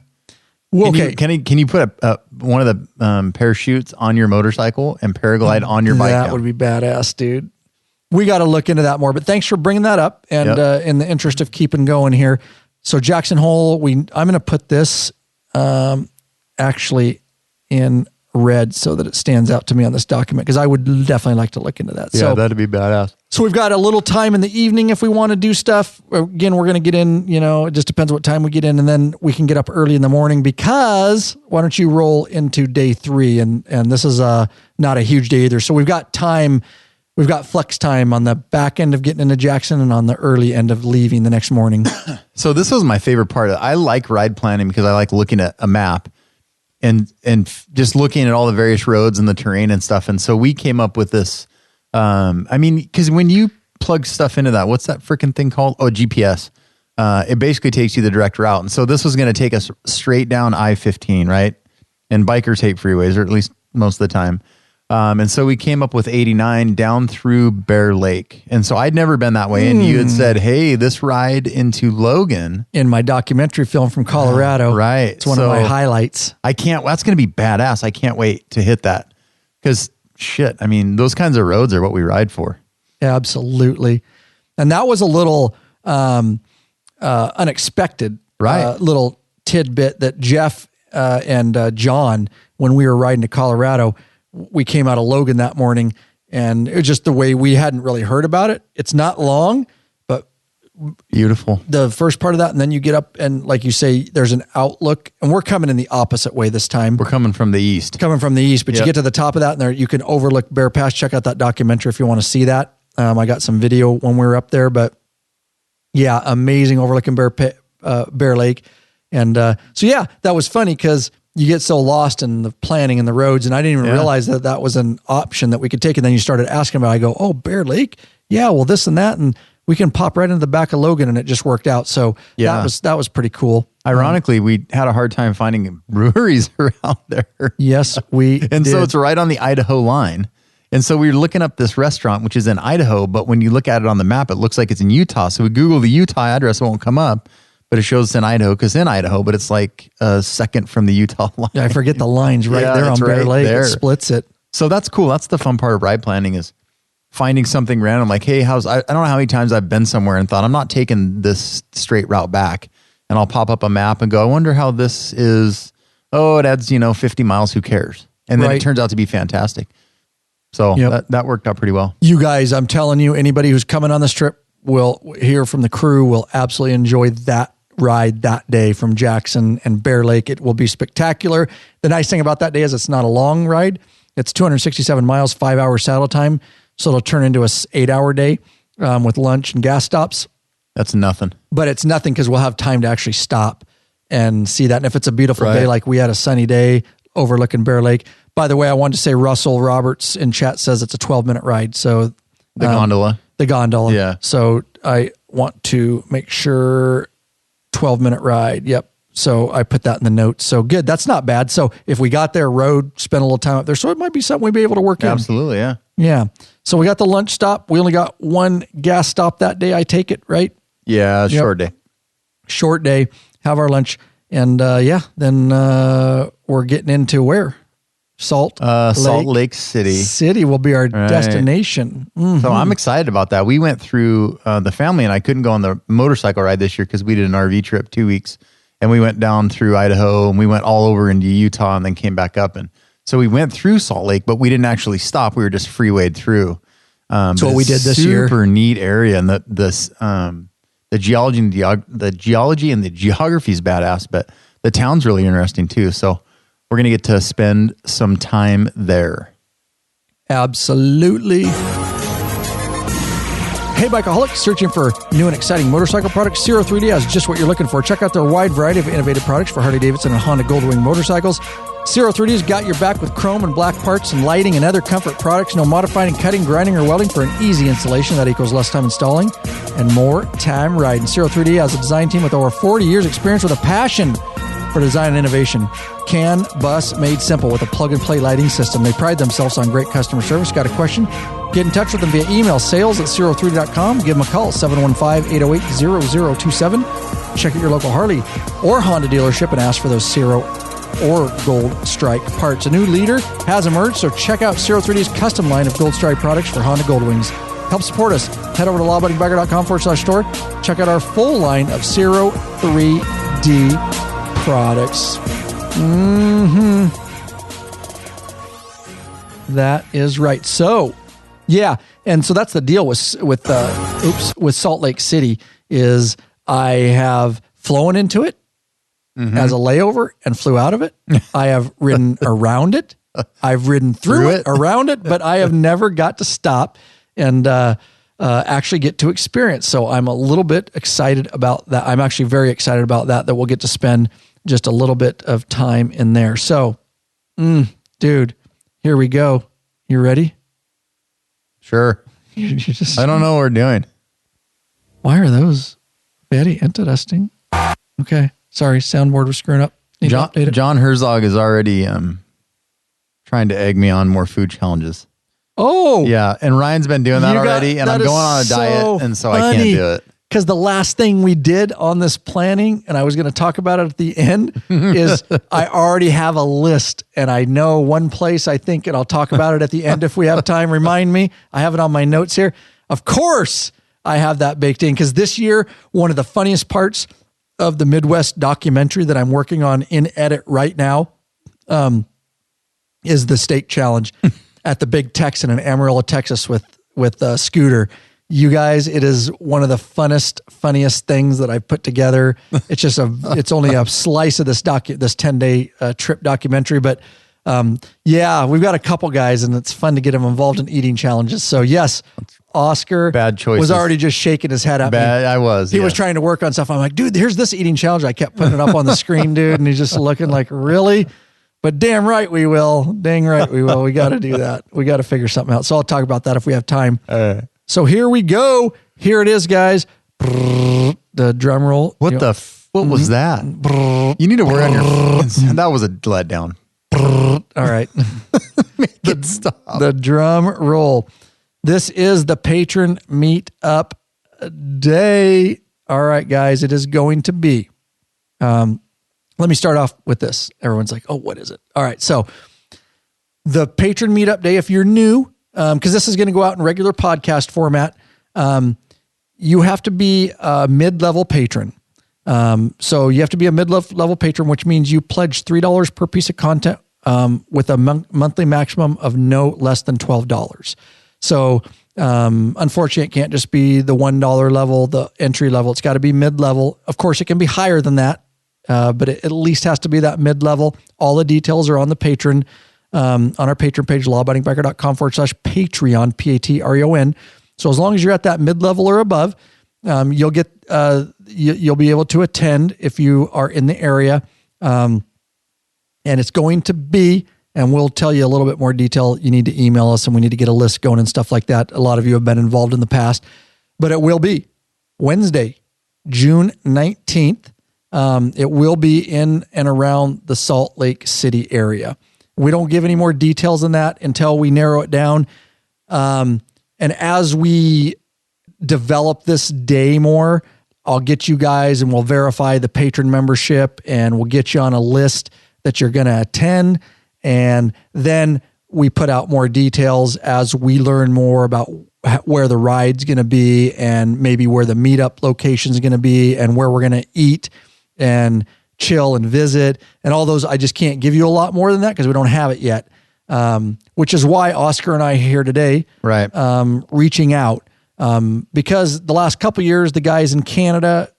Well, Can you put one of the parachutes on your motorcycle and paraglide on your bike? That would be badass, dude. We got to look into that more. But thanks for bringing that up. And in the interest of keeping going here, so Jackson Hole, I'm going to put this actually in red so that it stands out to me on this document, because I would definitely like to look into that. Yeah, so that'd be badass. So we've got a little time in the evening if we want to do stuff. Again, we're going to get in, it just depends what time we get in, and then we can get up early in the morning, because why don't you roll into day 3? And this is not a huge day either. So we've got time, we've got flex time on the back end of getting into Jackson and on the early end of leaving the next morning. So this was my favorite part. I like ride planning because I like looking at a map and just looking at all the various roads and the terrain and stuff. And so we came up with this. Because when you plug stuff into that, what's that freaking thing called? Oh, GPS. It basically takes you the direct route. And so this was going to take us straight down I-15, right? And bikers hate freeways, or at least most of the time. And so we came up with 89 down through Bear Lake. And so I'd never been that way. And you had said, hey, this ride into Logan. In my documentary film from Colorado. Right. It's one of my highlights. That's going to be badass. I can't wait to hit that. Because shit, those kinds of roads are what we ride for. Absolutely. And that was a little unexpected, right? Little tidbit that Jeff and John, when we were riding to Colorado, we came out of Logan that morning, and it was just the way we hadn't really heard about it. It's not long, but beautiful. The first part of that, and then you get up and, like you say, there's an outlook, and we're coming in the opposite way this time. We're coming from the east. But you get to the top of that, and there you can overlook Bear Pass. Check out that documentary if you want to see that. I got some video when we were up there, but yeah, amazing overlooking Bear Lake. And so yeah, that was funny because you get so lost in the planning and the roads, and I didn't even realize that was an option that we could take. And then you started asking about it. I go, oh, Bear Lake? Yeah, well, this and that, and we can pop right into the back of Logan, and it just worked out. So that was pretty cool. Ironically, we had a hard time finding breweries around there. Yes, we did. So it's right on the Idaho line. And so we were looking up this restaurant, which is in Idaho, but when you look at it on the map, it looks like it's in Utah. So we Google the Utah address, it won't come up, but it shows it's in Idaho because in Idaho, but it's like a second from the Utah line. Yeah, I forget the lines there on Bear Lake. It splits it. So that's cool. That's the fun part of ride planning, is finding something random. Like, hey, I don't know how many times I've been somewhere and thought, I'm not taking this straight route back. And I'll pop up a map and go, I wonder how this is. Oh, it adds, 50 miles. Who cares? And then it turns out to be fantastic. So that worked out pretty well. You guys, I'm telling you, anybody who's coming on this trip will hear from the crew, will absolutely enjoy that ride that day from Jackson and Bear Lake. It will be spectacular. The nice thing about that day is it's not a long ride. It's 267 miles, 5 hour saddle time. So it'll turn into a 8-hour day with lunch and gas stops. That's nothing. But it's nothing because we'll have time to actually stop and see that. And if it's a beautiful day, like we had a sunny day overlooking Bear Lake. By the way, I wanted to say Russell Roberts in chat says it's a 12-minute ride. So the gondola. The gondola. Yeah. So I want to make sure 12-minute ride. Yep. So I put that in the notes. So good. That's not bad. So if we got there, rode, spent a little time up there. So it might be something we'd be able to work in. Absolutely. Yeah. Yeah. So we got the lunch stop. We only got one gas stop that day. I take it, right? Yeah. Short day. Short day. Have our lunch. And then we're getting into where? Salt Lake City. City will be our destination. Mm-hmm. So I'm excited about that. We went through, the family and I couldn't go on the motorcycle ride this year because we did an RV trip 2 weeks. And we went down through Idaho and we went all over into Utah and then came back up. And so we went through Salt Lake, but we didn't actually stop. We were just freewayed through. So what we did this year. Super neat area. And the geology and the geography is badass, but the town's really interesting too. So we're going to get to spend some time there. Absolutely. Hey, Bikeaholics, searching for new and exciting motorcycle products? Zero 3D has just what you're looking for. Check out their wide variety of innovative products for Harley-Davidson and Honda Goldwing motorcycles. Zero3D's got your back with chrome and black parts and lighting and other comfort products. No modifying, cutting, grinding, or welding for an easy installation that equals less time installing and more time riding. Zero3D has a design team with over 40 years experience with a passion for design and innovation. CAN bus made simple with a plug-and-play lighting system. They pride themselves on great customer service. Got a question? Get in touch with them via email, sales@zero3d.com. Give them a call, 715-808-0027. Check out your local Harley or Honda dealership and ask for those Zero or Gold Strike parts. A new leader has emerged, so check out Zero3D's custom line of Gold Strike products for Honda Gold Wings. Help support us. Head over to lawabuddybiker.com/store. Check out our full line of Zero3D products. That is right. So, yeah, and so that's the deal with Salt Lake City is I have flown into it as a layover and flew out of it. I have ridden around it. I've ridden through it, around it, but I have never got to stop and actually get to experience. So I'm a little bit excited about that. I'm actually very excited about that we'll get to spend just a little bit of time in there. So, dude, here we go. You ready? Sure. I don't know what we're doing. Why are those very interesting? Okay. Sorry, soundboard was screwing up. John Herzog is already trying to egg me on more food challenges. Oh. Yeah, and Ryan's been doing that already, and I'm going on a diet, and so I can't do it. Because the last thing we did on this planning, and I was going to talk about it at the end, is I already have a list, and I know one place I think, and I'll talk about it at the end if we have time. Remind me. I have it on my notes here. Of course, I have that baked in, because this year, one of the funniest parts of the Midwest documentary that I'm working on in edit right now is the steak challenge at the Big Texan in Amarillo, Texas with Scooter. You guys, it is one of the funniest things that I've put together. It's just it's only a slice of this 10-day trip documentary, but yeah, we've got a couple guys, and it's fun to get them involved in eating challenges. So yes, Oscar bad choices. Was already just shaking his head at me. I was. He was trying to work on stuff. I'm like, dude, here's this eating challenge. I kept putting it up on the screen, dude, and he's just looking like, really? But damn right we will. Dang right we will. We got to do that. We got to figure something out. So I'll talk about that if we have time. So here we go. Here it is, guys. The drum roll. What was that? You need to work on your. That was a letdown. All right. Make it stop. The drum roll. This is the Patron Meetup day. All right, guys. It is going to be. Let me start off with this. Everyone's like, oh, what is it? All right. So the Patron Meetup day, if you're new, because this is going to go out in regular podcast format, you have to be a mid-level patron. So you have to be a mid-level patron, which means you pledge $3 per piece of content with a monthly maximum of no less than $12. So unfortunately, it can't just be the $1 level, the entry level. It's got to be mid-level. Of course, it can be higher than that, but it at least has to be that mid-level. All the details are on the Patron, on our Patron page, lawabuddybiker.com/Patreon, Patreon. So as long as you're at that mid-level or above, you'll get you'll be able to attend if you are in the area, and it's going to be. And we'll tell you a little bit more detail. You need to email us, and we need to get a list going and stuff like that. A lot of you have been involved in the past, but it will be Wednesday, June 19th. It will be in and around the Salt Lake City area. We don't give any more details than that until we narrow it down. And as we develop this day more, I'll get you guys and we'll verify the patron membership, and we'll get you on a list that you're going to attend. And then we put out more details as we learn more about where the ride's going to be, and maybe where the meetup location is going to be, and where we're going to eat and chill and visit and all those. I just can't give you a lot more than that because we don't have it yet. Which is why Oscar and I are here today, right? Reaching out, because the last couple of years, the guys in Canada,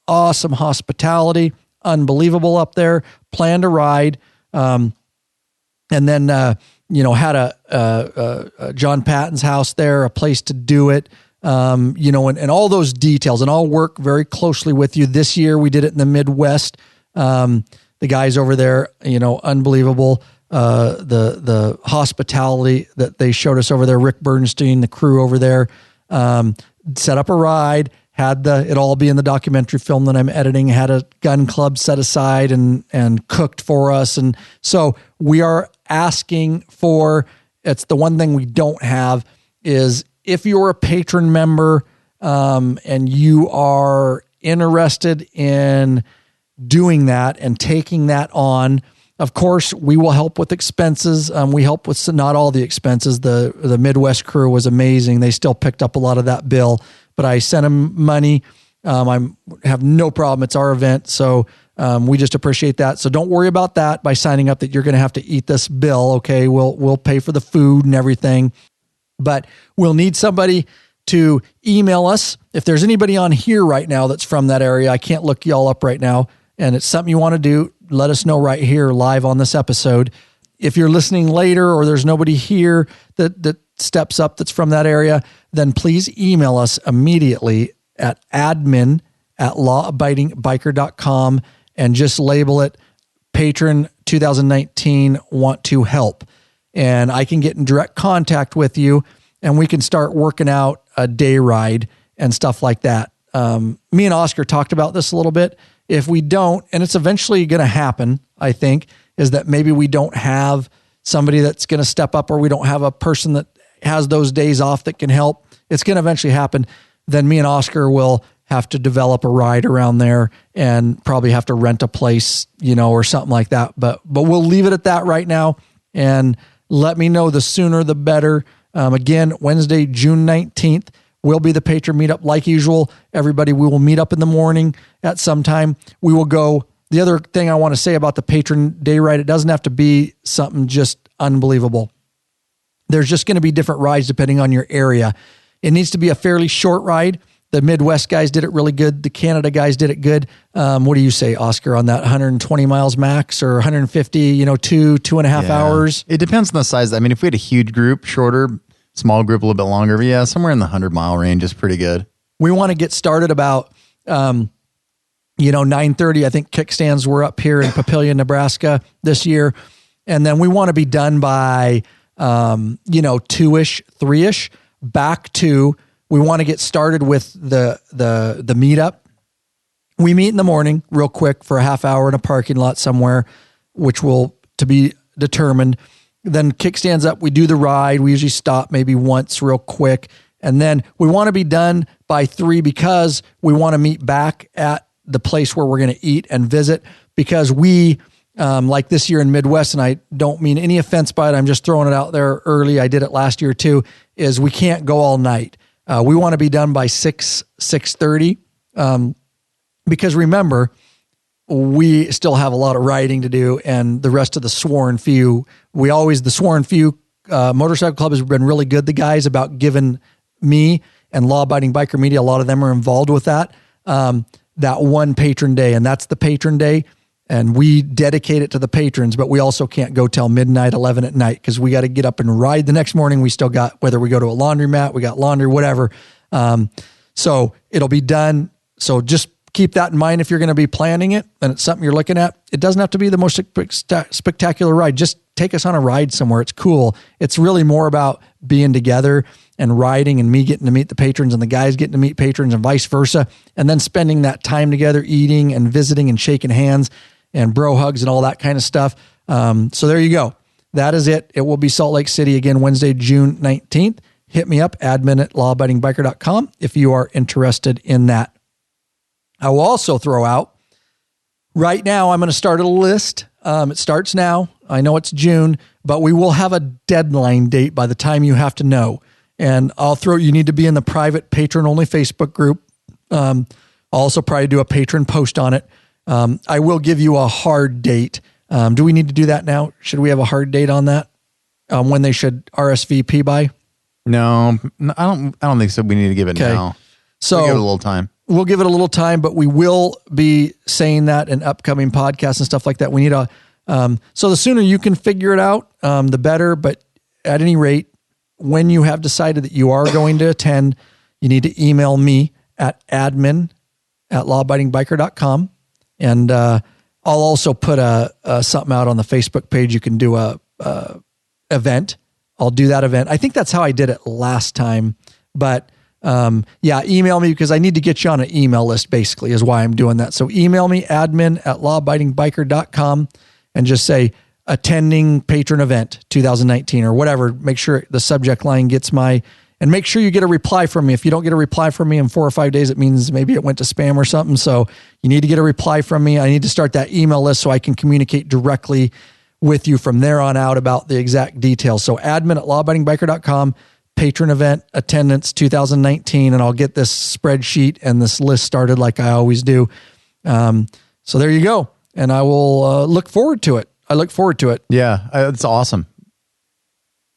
awesome hospitality, unbelievable up there, planned a ride. And then, had a John Patton's house there, a place to do it, and all those details, and I'll work very closely with you. This year we did it in the Midwest. The guys over there, unbelievable. The hospitality that they showed us over there, Rick Bernstein, the crew over there, set up a ride, had it all be in the documentary film that I'm editing, had a gun club set aside and cooked for us. And so we are asking for, it's the one thing we don't have is if you're a patron member, and you are interested in doing that and taking that on, of course, we will help with expenses. We help with not all the expenses. The Midwest crew was amazing. They still picked up a lot of that bill, but I sent them money. I have no problem. It's our event. So we just appreciate that. So don't worry about that by signing up that you're going to have to eat this bill. Okay. We'll pay for the food and everything, but we'll need somebody to email us. If there's anybody on here right now that's from that area, I can't look y'all up right now, and it's something you want to do, let us know right here live on this episode. If you're listening later or there's nobody here that steps up that's from that area, then please email us immediately at admin@lawabidingbiker.com and just label it Patron 2019 want to help. And I can get in direct contact with you and we can start working out a day ride and stuff like that. Me and Oscar talked about this a little bit. If we don't, and it's eventually going to happen, I think, is that maybe we don't have somebody that's going to step up or we don't have a person that has those days off that can help. It's going to eventually happen. Then me and Oscar will have to develop a ride around there and probably have to rent a place, or something like that. But we'll leave it at that right now and let me know the sooner the better. Again, Wednesday, June 19th will be the Patron Meetup. Like usual, everybody, we will meet up in the morning at some time. We will go. The other thing I want to say about the Patron Day Ride, it doesn't have to be something just unbelievable. There's just going to be different rides depending on your area. It needs to be a fairly short ride. The Midwest guys did it really good. The Canada guys did it good. What do you say, Oscar, on that 120 miles max or 150, 2.5 hours? It depends on the size. I mean, if we had a huge group, shorter, small group, a little bit longer, but yeah, somewhere in the 100-mile range is pretty good. We want to get started about, 9:30. I think kickstands were up here in Papillion, Nebraska this year. And then we want to be done by, 2-ish, 3-ish, back to, we want to get started with the meetup. We meet in the morning real quick for a half hour in a parking lot somewhere, which will to be determined. Then kickstands up. We do the ride. We usually stop maybe once real quick. And then we want to be done by 3 because we want to meet back at the place where we're going to eat and visit because we, like this year in Midwest, and I don't mean any offense by it, I'm just throwing it out there early. I did it last year too, is we can't go all night. We want to be done by 6:30. Because remember, we still have a lot of riding to do and the rest of the sworn few, the sworn few motorcycle club has been really good. The guys about giving me and Law Abiding Biker Media, a lot of them are involved with that one patron day, and that's the patron day. And we dedicate it to the patrons, but we also can't go till midnight, 11 at night, because we got to get up and ride the next morning. We still got, whether we go to a laundromat, we got laundry, whatever. So it'll be done. So just keep that in mind if you're going to be planning it and it's something you're looking at. It doesn't have to be the most spectacular ride. Just take us on a ride somewhere. It's cool. It's really more about being together and riding and me getting to meet the patrons and the guys getting to meet patrons and vice versa. And then spending that time together, eating and visiting and shaking hands and bro hugs and all that kind of stuff. So there you go. That is it. It will be Salt Lake City again, Wednesday, June 19th. Hit me up, admin@lawabidingbiker.com if you are interested in that. I will also throw out, right now I'm going to start a list. It starts now. I know it's June, but we will have a deadline date by the time you have to know. And you need to be in the private patron-only Facebook group. I'll also probably do a patron post on it. I will give you a hard date. Do we need to do that now? Should we have a hard date on that? When they should RSVP by? No, I don't think so. We need to give it now. So we'll give it a little time. We'll give it a little time, but we will be saying that in upcoming podcasts and stuff like that. We need so the sooner you can figure it out, the better. But at any rate, when you have decided that you are going to attend, you need to email me at admin@lawabidingbiker.com. And I'll also put something out on the Facebook page. You can do a event. I'll do that event. I think that's how I did it last time, but email me because I need to get you on an email list basically is why I'm doing that. So email me admin@lawabidingbiker.com and just say attending patron event 2019 or whatever. Make sure the subject line gets and make sure you get a reply from me. If you don't get a reply from me in 4 or 5 days, it means maybe it went to spam or something. So you need to get a reply from me. I need to start that email list so I can communicate directly with you from there on out about the exact details. So admin@lawabidingbiker.com, patron event attendance 2019, and I'll get this spreadsheet and this list started like I always do. So there you go. And I will look forward to it. I look forward to it. Yeah, it's awesome.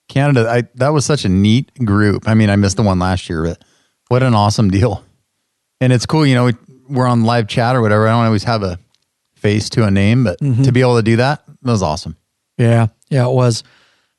Canada, that was such a neat group. I mean, I missed the one last year, but what an awesome deal. And it's cool, we're on live chat or whatever. I don't always have a face to a name, but to be able to do that was awesome. Yeah, it was.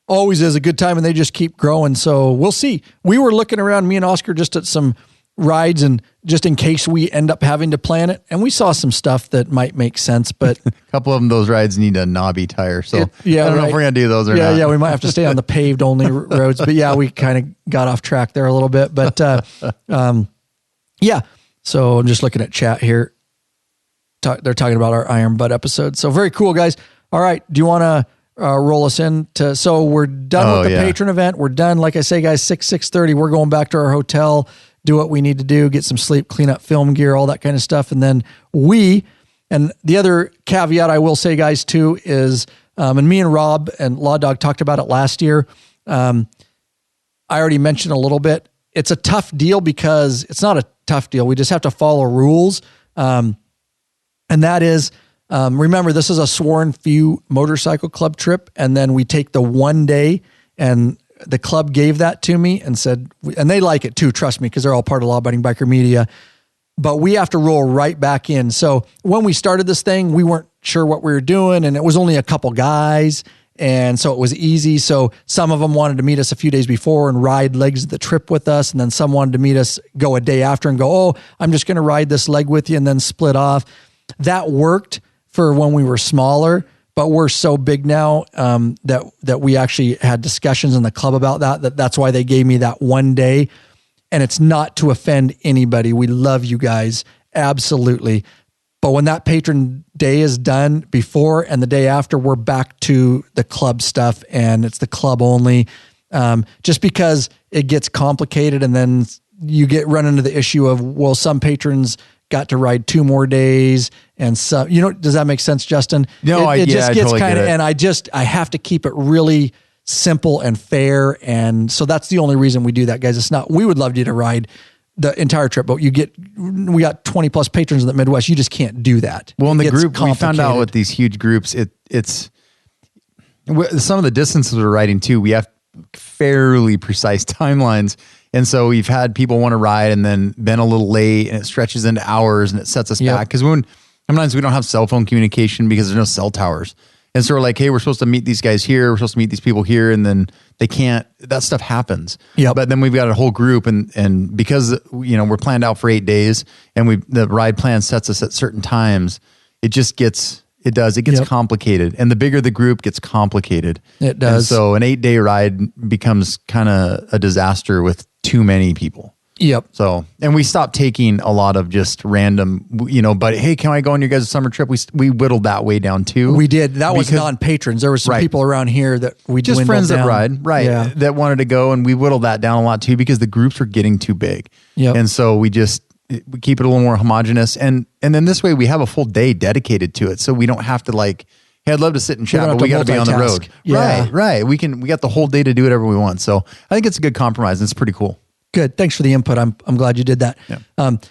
Always is a good time, and they just keep growing. So we'll see. We were looking around, me and Oscar, just at some rides, and just in case we end up having to plan it, and we saw some stuff that might make sense. But a couple of them, those rides need a knobby tire. So I don't know if we're going to do those or not. Yeah, we might have to stay on the paved only roads. But yeah, we kind of got off track there a little bit. But so I'm just looking at chat here. They're talking about our Iron Butt episode. So very cool, guys. All right. Do you want to roll us in so we're done with the patron event. We're done. Like I say, guys, 6:30, we're going back to our hotel, do what we need to do, get some sleep, clean up film gear, all that kind of stuff. And then and the other caveat I will say, guys, too, is, and me and Rob and Law Dog talked about it last year. I already mentioned a little bit. It's a tough deal because it's not a tough deal. We just have to follow rules. And that is, remember, this is a sworn few motorcycle club trip. And then we take the one day, and the club gave that to me and said, and they like it too, trust me, because they're all part of Law Abiding Biker Media, but we have to roll right back in. So when we started this thing, we weren't sure what we were doing, and it was only a couple guys. And so it was easy. So some of them wanted to meet us a few days before and ride legs of the trip with us. And then some wanted to meet us, go a day after and go, oh, I'm just going to ride this leg with you, and then split off. That worked for when we were smaller, but we're so big now that we actually had discussions in the club about that's why they gave me that one day. And it's not to offend anybody. We love you guys. Absolutely. But when that patron day is done, before and the day after, we're back to the club stuff, and it's the club only. Just because it gets complicated, and then you run into the issue of, well, some patrons got to ride 2 more days, and so, does that make sense, Justin? No, it just I gets totally kind of, get it. and I have to keep it really simple and fair. And so that's the only reason we do that, guys. It's not, we would love you to ride the entire trip, but we got 20 plus patrons in the Midwest. You just can't do that. Well, in the group, we found out with these huge groups, it's some of the distances we're riding too, we have fairly precise timelines. And so we've had people want to ride and then been a little late, and it stretches into hours, and it sets us back. Because sometimes we don't have cell phone communication because there's no cell towers. And so we're like, hey, we're supposed to meet these guys here. We're supposed to meet these people here. And then they can't, that stuff happens. Yep. But then we've got a whole group, and because, we're planned out for 8 days, and the ride plan sets us at certain times, it gets complicated. And the bigger the group gets complicated. It does. And so an 8-day ride becomes kind of a disaster with too many people. Yep. So, and we stopped taking a lot of just random, but hey, can I go on your guys' summer trip? We whittled that way down too. We did. That was non-patrons. There were some people around here that we just friends that ride, that wanted to go, and we whittled that down a lot too, because the groups were getting too big. Yep. And so we keep it a little more homogenous. And then this way we have a full day dedicated to it. So we don't have to hey, I'd love to sit and chat, but we got to be on the road. Yeah. Right. We got the whole day to do whatever we want. So I think it's a good compromise, and it's pretty cool. Good. Thanks for the input. I'm glad you did that.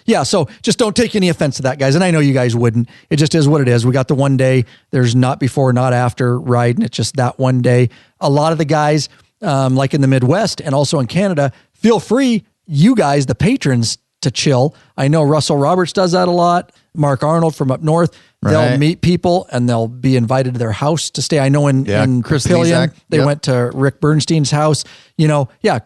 Yeah. So just don't take any offense to that, guys. And I know you guys wouldn't. It just is what it is. We got the one day. There's not before, not after ride, and it's just that one day. A lot of the guys, like in the Midwest and also in Canada, feel free, you guys, the patrons, to chill. I know Russell Roberts does that a lot. Mark Arnold from up north. They'll meet people, and they'll be invited to their house to stay. I know in Chris Papillion, Lezak. they went to Rick Bernstein's house.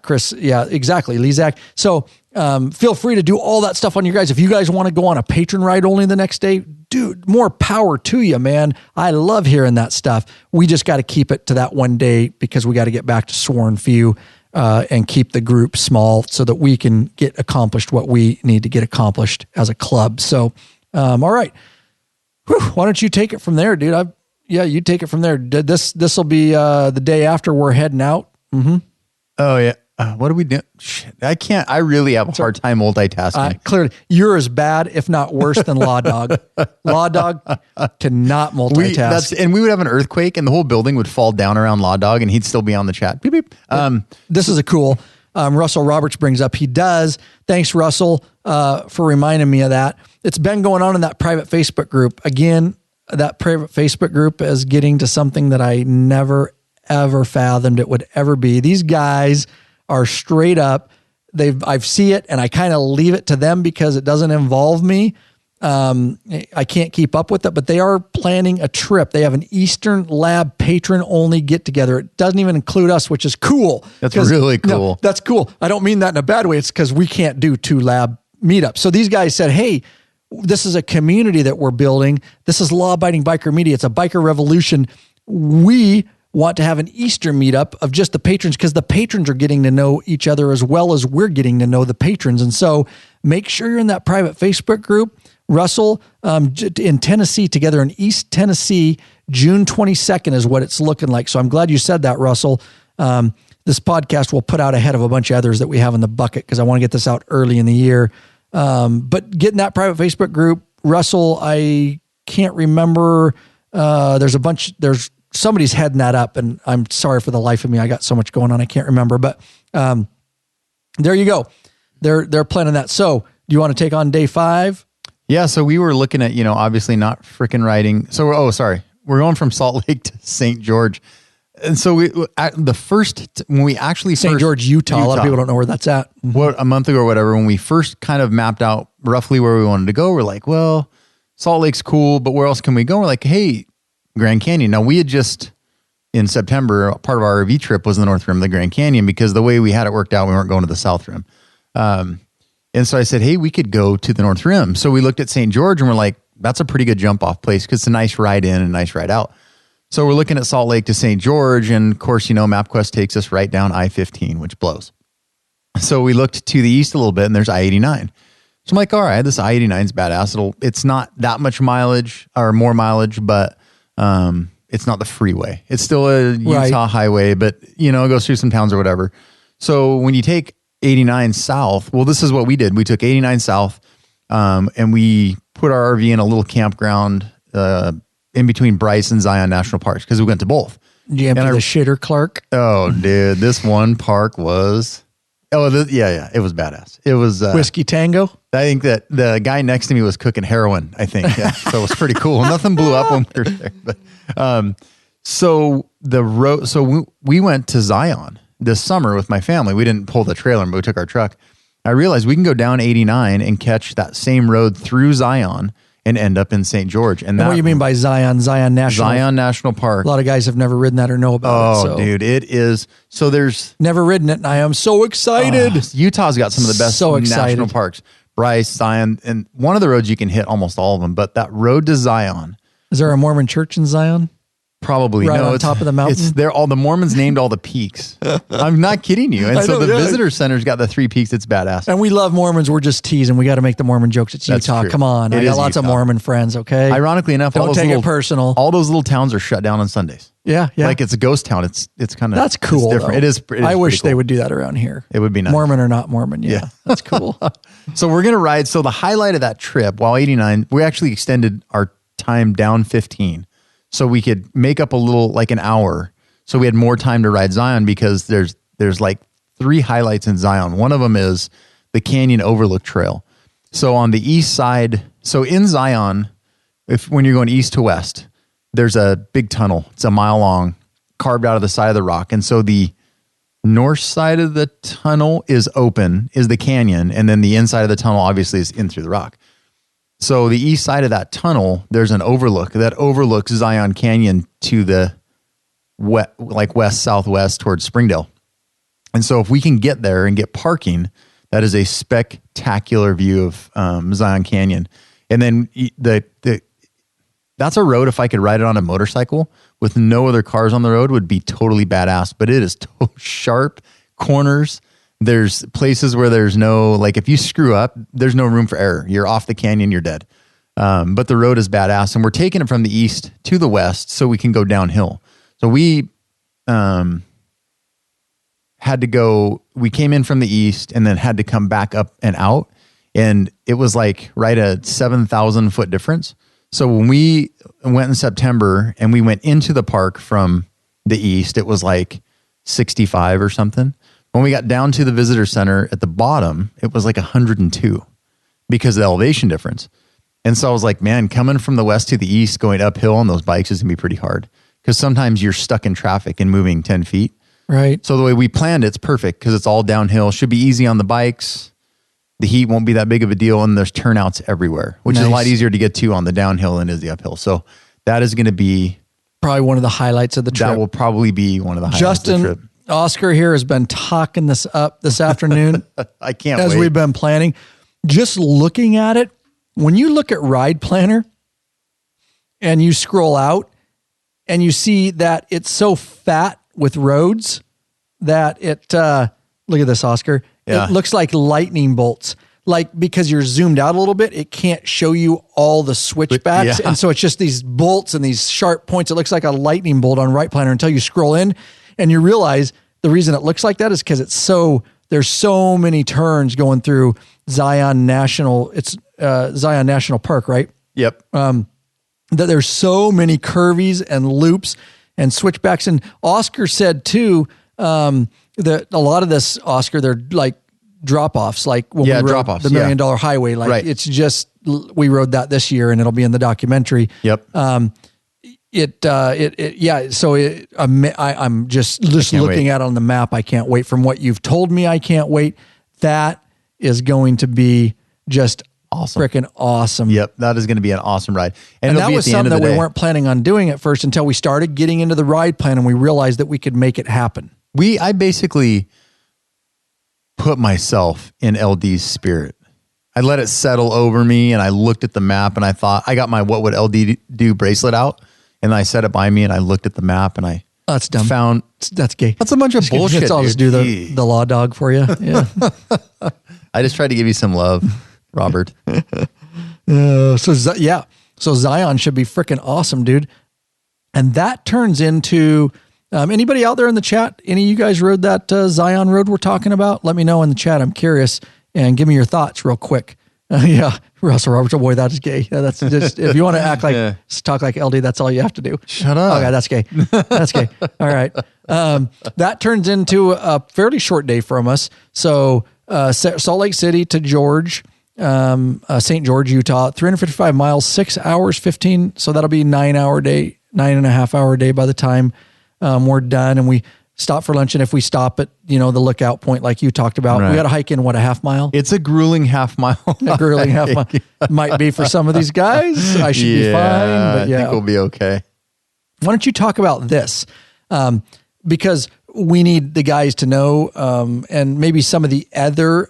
Chris. Yeah, exactly. Lezak. So Feel free to do all that stuff on your guys. If you guys want to go on a patron ride only the next day, dude, more power to you, man. I love hearing that stuff. We just got to keep it to that one day because we got to get back to sworn few and keep the group small so that we can get accomplished what we need to get accomplished as a club. So, all right. Whew, why don't you take it from there, dude? You take it from there. This will be the day after we're heading out. Mm-hmm. Oh yeah. What do we do? Shit, I really have a hard time multitasking. Clearly, you're as bad, if not worse, than Law Dog. Law Dog cannot multitask. And we would have an earthquake and the whole building would fall down around Law Dog and he'd still be on the chat. Beep, beep. This is a cool, Russell Roberts brings up. He does. Thanks, Russell, for reminding me of that. It's been going on in that private Facebook group. Again, that private Facebook group is getting to something that I never, ever fathomed it would ever be. These guys are straight up. I see it and I kind of leave it to them because it doesn't involve me. I can't keep up with it, but they are planning a trip. They have an Eastern Lab patron only get together. It doesn't even include us, which is cool. That's really cool. No, that's cool. I don't mean that in a bad way. It's because we can't do 2 lab meetups. So these guys said, hey, this is a community that we're building. This is Law Abiding Biker Media. It's a biker revolution. We want to have an Easter meetup of just the patrons because the patrons are getting to know each other as well as we're getting to know the patrons. And so make sure you're in that private Facebook group. Russell, in Tennessee, together in East Tennessee, June 22nd is what it's looking like. So I'm glad you said that, Russell. This podcast will put out ahead of a bunch of others that we have in the bucket because I want to get this out early in the year. But get in that private Facebook group. Russell, I can't remember. There's somebody's heading that up, and I'm sorry for the life of me. I got so much going on. I can't remember, but there you go. They're planning that. So do you want to take on day 5? Yeah. So we were looking at, obviously not freaking riding. So we're going from Salt Lake to St. George. And so when we actually St. George, Utah. A lot of people don't know where that's at. What, a month ago or whatever, when we first kind of mapped out roughly where we wanted to go, we're like, well, Salt Lake's cool, but where else can we go? We're like, hey, Grand Canyon. Now we had just in September, part of our RV trip was the North Rim of the Grand Canyon because the way we had it worked out, we weren't going to the South Rim. And so I said, hey, we could go to the North Rim. So we looked at St. George and we're like, that's a pretty good jump off place because it's a nice ride in and a nice ride out. So we're looking at Salt Lake to St. George. And of course, MapQuest takes us right down I-15, which blows. So we looked to the east a little bit and there's I-89. So I'm like, all right, this I-89 is badass. It's not that much mileage or more mileage, but it's not the freeway. It's still a Utah highway, but it goes through some towns or whatever. So when you take 89 south, well, this is what we did. We took 89 south, and we put our RV in a little campground in between Bryce and Zion National Parks because we went to both. Did you empty the shitter, Clark? Oh, dude, this one park was... it was badass. It was... Whiskey Tango? I think that the guy next to me was cooking heroin, I think. Yeah. So it was pretty cool. Nothing blew up when we were there. But, so we went to Zion this summer with my family. We didn't pull the trailer, but we took our truck. I realized we can go down 89 and catch that same road through Zion and end up in St. George. And what do you mean by Zion? Zion National Park. A lot of guys have never ridden that or know about it. Oh, dude, it is. So there's... Never ridden it, and I am so excited. Utah's got some of the best national parks. Bryce, Zion, and one of the roads you can hit almost all of them, but that road to Zion. Is there a Mormon church in Zion? Probably. Right no, on top of the mountain? It's there. All the Mormons named all the peaks. I'm not kidding you. And so the visitor center's got the 3 peaks. It's badass. And we love Mormons. We're just teasing. We got to make the Mormon jokes. It's Utah. True. Come on. I got lots of Mormon friends. Okay. Ironically enough, don't take it personal. All those little towns are shut down on Sundays. Yeah. Like it's a ghost town. It's kind of... That's cool. It's different. It is I wish they would do that around here. It would be nice. Mormon or not Mormon. Yeah. That's cool. So we're going to ride. So the highlight of that trip, while 89, we actually extended our time down 15. So we could make up a little, like an hour. So we had more time to ride Zion because there's like 3 highlights in Zion. One of them is the Canyon Overlook Trail. So on the east side, so in Zion, when you're going east to west, there's a big tunnel. It's a mile long, carved out of the side of the rock. And so the north side of the tunnel is open, is the canyon. And then the inside of the tunnel obviously is in through the rock. So the east side of that tunnel, there's an overlook that overlooks Zion Canyon to the west, southwest towards Springdale. And so if we can get there and get parking, That is a spectacular view of Zion Canyon. And then that's a road, if I could ride it on a motorcycle with no other cars on the road, would be totally badass. But it is sharp corners. There's places where there's no, like if you screw up, there's no room for error. You're off the canyon, you're dead. But the road is badass. And we're taking it from the east to the west so we can go downhill. So we came in from the east and then had to come back up and out. And it was like right a 7,000 foot difference. So when we went in September and we went into the park from the east, it was like 65 or something. When we got down to the visitor center at the bottom, it was like 102 because of the elevation difference. And so I was like, man, coming from the west to the east, going uphill on those bikes is going to be pretty hard because sometimes you're stuck in traffic and moving 10 feet. Right. So the way we planned it's perfect because it's all downhill. Should be easy on the bikes. The heat won't be that big of a deal, and there's turnouts everywhere, which is a lot easier to get to on the downhill than is the uphill. So that is going to be probably one of the highlights of the trip. That will probably be one of the highlights of the trip. Oscar here has been talking this up this afternoon. I can't wait. As we've been planning. Just looking at it, when you look at Ride Planner and you scroll out and you see that it's so fat with roads that it, look at this, Oscar. Yeah. It looks like lightning bolts. Like, because you're zoomed out a little bit, it can't show you all the switchbacks. Yeah. And so it's just these bolts and these sharp points. It looks like a lightning bolt on Ride Planner until you scroll in and you realize the reason it looks like that is because there's so many turns going through Zion National. It's Zion National Park, right? Yep. That there's so many curvies and loops and switchbacks. And Oscar said too, that a lot of this, Oscar, they're like drop-offs, like when we rode the $1 Million Highway. Like it's just, we rode that this year and it'll be in the documentary. Yep. So I'm just looking at it on the map. I can't wait. From what you've told me, I can't wait. That is going to be just awesome. Freaking awesome. Yep. That is going to be an awesome ride. And that was something that we weren't planning on doing at first until we started getting into the ride plan and we realized that we could make it happen. I basically put myself in LD's spirit. I let it settle over me and I looked at the map and I thought, I got my What Would LD Do bracelet out and I set it by me and I looked at the map and I that's dumb. That's gay. That's a bunch of bullshit. I'll just do the law dog for you. Yeah. I just tried to give you some love, Robert. So Zion should be freaking awesome, dude. And that turns into, anybody out there in the chat, any of you guys rode that Zion road we're talking about? Let me know in the chat. I'm curious and give me your thoughts real quick. Russell Roberts, oh boy, that is gay. That's just, if you want to act like, talk like LD, that's all you have to do. Shut up. Okay, that's gay. That's gay. All right. That turns into a fairly short day from us. So Salt Lake City to George, St. George, Utah, 355 miles, 6 hours, 15. So that'll be 9.5 hour day by the time we're done. And we stop for lunch. And if we stop at, the lookout point, like you talked about, we got to hike in a half mile. It's a grueling half mile. A grueling half mile. Might be for some of these guys. I should be fine. But I think we'll be okay. Why don't you talk about this? Because we need the guys to know, and maybe some of the other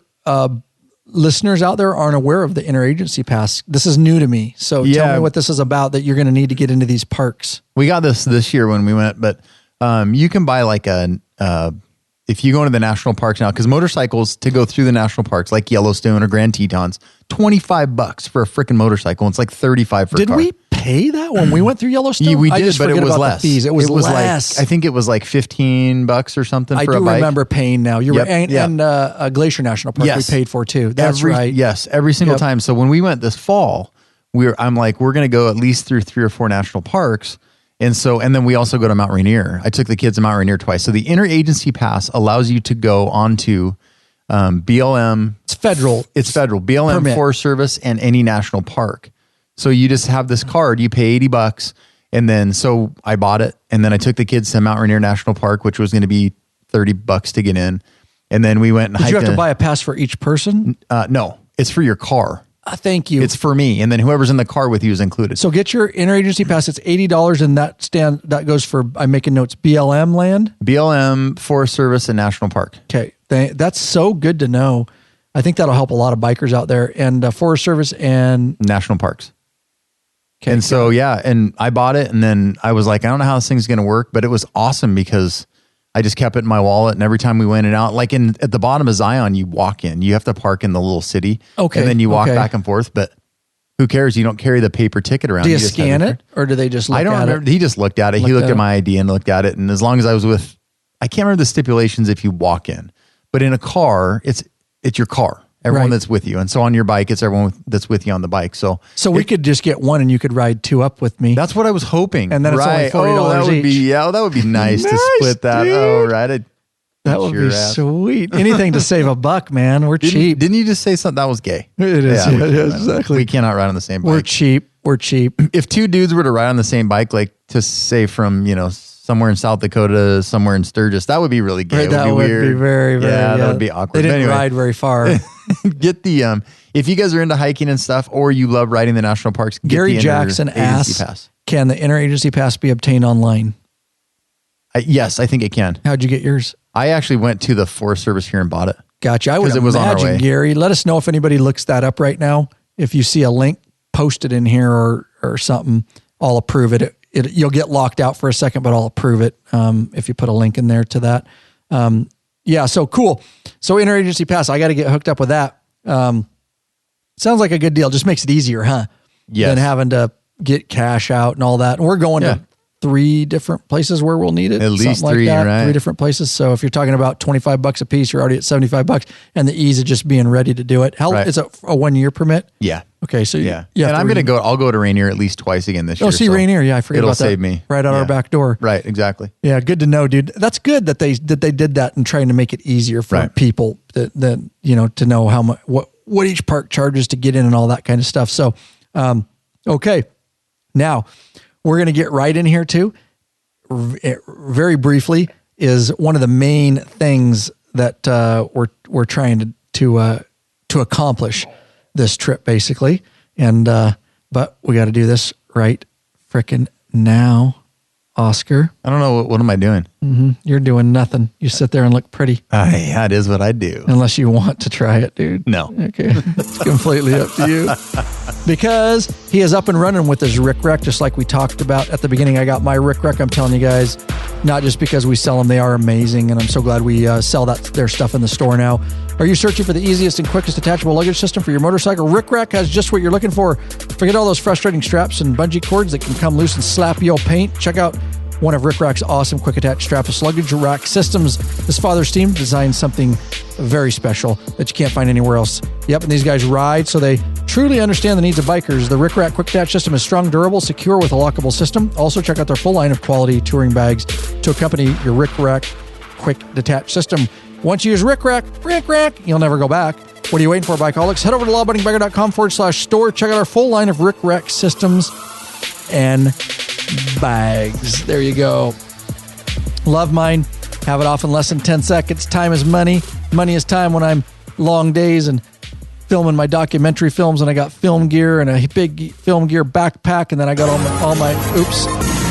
listeners out there aren't aware of the interagency pass. This is new to me. So tell me what this is about that you're going to need to get into these parks. We got this year when we went, but you can buy like if you go into the national parks now, because motorcycles to go through the national parks like Yellowstone or Grand Tetons, $25 for a freaking motorcycle. It's like $35 for a car. Did we pay that when we went through Yellowstone? Yeah, we did, but it was less. It was less. Like, I think it was like $15 or something for a bike. I do remember paying now. You're right. And Glacier National Park we paid for too. That's right. Yes, every single time. So when we went this fall, I'm like, we're going to go at least through 3 or 4 national parks. And then we also go to Mount Rainier. I took the kids to Mount Rainier twice. So the interagency pass allows you to go onto BLM. It's federal. BLM, permit. Forest Service, and any national park. So you just have this card. You pay $80, and then so I bought it, and then I took the kids to Mount Rainier National Park, which was going to be $30 to get in, and then we went and hiked. Did you have to buy a pass for each person? No, it's for your car. Thank you. It's for me, and then whoever's in the car with you is included. So get your interagency pass. It's $80, and that goes for, I'm making notes, BLM land? BLM, Forest Service, and National Park. Okay. That's so good to know. I think that'll help a lot of bikers out there, and Forest Service and national parks. Okay, and so, yeah, and I bought it, and then I was like, I don't know how this thing's going to work, but it was awesome because I just kept it in my wallet, and every time we went in and out, like at the bottom of Zion, you walk in. You have to park in the little city, and then you walk back and forth, but who cares? You don't carry the paper ticket around. Do you scan it, or do they just look at it? I don't remember. He just looked at it. He looked at my ID and looked at it, and as long as I was with, I can't remember the stipulations if you walk in, but in a car, it's your car. Everyone that's with you. And so on your bike, it's everyone that's with you on the bike. So we could just get one and you could ride 2 up with me. That's what I was hoping. And then it's only $40 each. That would be nice to split that. Dude. Oh, right. That would be sweet. Anything to save $1, man. We're cheap. Didn't you just say something that was gay? It is. Yeah, exactly. We cannot ride on the same bike. We're cheap. If 2 dudes were to ride on the same bike, like to say from, somewhere in South Dakota, somewhere in Sturgis, that would be really gay. That would be weird. Be very, very. Yeah, that would be awkward. They didn't ride very far. Get the if you guys are into hiking and stuff, or you love riding the national parks, Gary Jackson asks, can the interagency pass be obtained online? Yes, I think it can. How'd you get yours? I actually went to the Forest Service here and bought it. Gotcha. I would imagine, Gary, let us know if anybody looks that up right now. If you see a link, post it in here or something. I'll approve it. You'll get locked out for a second, but I'll approve it if you put a link in there to that. Yeah, so cool. So interagency pass, I got to get hooked up with that. Sounds like a good deal. Just makes it easier, huh? Yes. Than having to get cash out and all that. And we're going to 3 different places where we'll need it. At least 3, like that, right? 3 different places. So if you're talking about $25 a piece, you're already at $75, and the ease of just being ready to do it. Is it a 1-year permit? Yeah. Okay, so yeah. And I'm going to go. I'll go to Rainier at least twice again this year. Oh, see Rainier. Yeah, I forgot about that. It'll save me right out our back door. Right, exactly. Yeah, good to know, dude. That's good that they did that and trying to make it easier for people that to know how much what each park charges to get in and all that kind of stuff. So, okay, now we're going to get right in here too. Very briefly, is one of the main things that we're trying to accomplish this trip, basically. And but we got to do this right frickin' now, Oscar. I don't know. What am I doing? Mm-hmm. You're doing nothing. You sit there and look pretty. Yeah, it is what I do. Unless you want to try it, dude. No. Okay. It's completely up to you. Because he is up and running with his Rick Wreck, just like we talked about at the beginning. I got my Rick Wreck. I'm telling you guys, not just because we sell them, they are amazing. And I'm so glad we sell their stuff in the store now. Are you searching for the easiest and quickest detachable luggage system for your motorcycle? Rick Wreck has just what you're looking for. Forget all those frustrating straps and bungee cords that can come loose and slap your paint. Check out one of Rick Rack's awesome quick attach strapless luggage rack systems. This father's team designed something very special that you can't find anywhere else. Yep, and these guys ride, so they truly understand the needs of bikers. The Rick Rack quick attach system is strong, durable, secure with a lockable system. Also, check out their full line of quality touring bags to accompany your Rick Rack quick detach system. Once you use Rick Rack, you'll never go back. What are you waiting for, bikeaholics? Head over to lawbuddybiker.com/store. Check out our full line of Rick Rack systems and bags. There you go. Love mine. Have it off in less than 10 seconds. Time is money. Money is time when I'm long days and filming my documentary films, and I got film gear and a big film gear backpack, and then I got all my oops.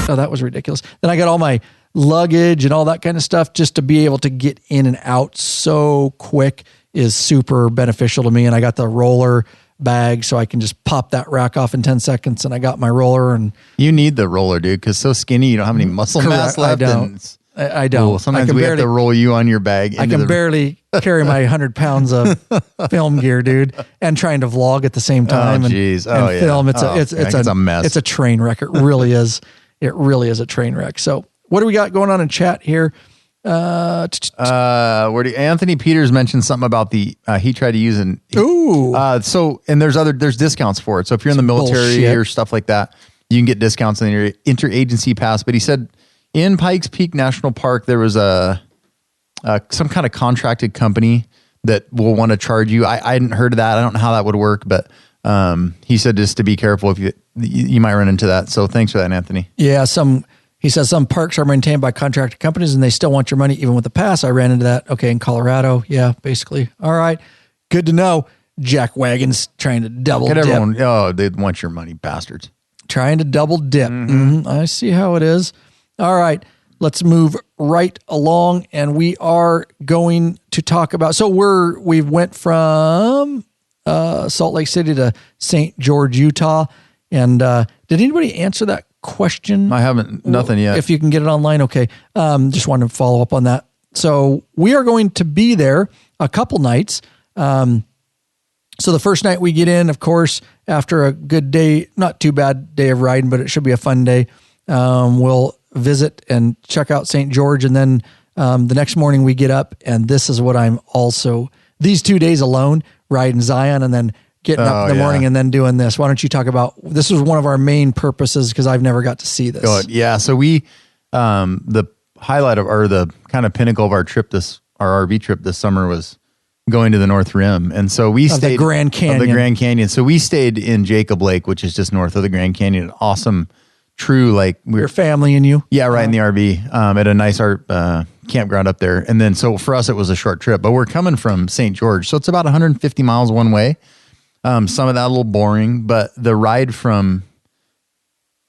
Oh, that was ridiculous. Then I got all my luggage and all that kind of stuff just to be able to get in and out so quick is super beneficial to me. And I got the roller bag so I can just pop that rack off in 10 seconds, and I got my roller. And you need the roller, dude, because so skinny you don't have any muscle mass left. I don't. Cool. Sometimes we have to roll you on your bag. I can barely carry my 100 pounds of film gear, dude, and trying to vlog at the same time and film. It's a mess. It's a train wreck. It really is. It really is a train wreck. So what do we got going on in chat here? Anthony Peters mentioned something about he tried to use and there's discounts for it. So if you're in the military or stuff like that, you can get discounts on your interagency pass. But he said in Pikes Peak National Park, there was some kind of contracted company that will want to charge you. I hadn't heard of that. I don't know how that would work, but he said just to be careful if you might run into that. So thanks for that, Anthony. Yeah, he says some parks are maintained by contracted companies and they still want your money even with the pass. I ran into that. Okay, in Colorado. Yeah, basically. All right. Good to know. Jack Wagons trying to double dip. They want your money, bastards. Trying to double dip. Mm-hmm. I see how it is. All right. Let's move right along, and we are going to talk about? So we went from Salt Lake City to St. George, Utah. And did anybody answer that question? I haven't, nothing yet. If you can get it online, okay. Just wanted to follow up on that. So we are going to be there a couple nights. So the first night we get in, of course, after a good day, not too bad day of riding, but it should be a fun day. We'll visit and check out St. George. And then the next morning we get up, and this is what I'm also, these 2 days alone, riding Zion and then getting up in the morning and then doing this. Why don't you talk about, this was one of our main purposes because I've never got to see this. Good. Yeah. So we, the highlight of, or the kind of pinnacle of our trip, our RV trip this summer was going to the North Rim. And so we stayed the Grand Canyon. Of the Grand Canyon. So we stayed in Jacob Lake, which is just north of the Grand Canyon. Awesome, true, like your family and you. Yeah, right in the RV at a nice campground up there. And then so for us, it was a short trip, but we're coming from St. George. So it's about 150 miles one way. Some of that a little boring, but the ride from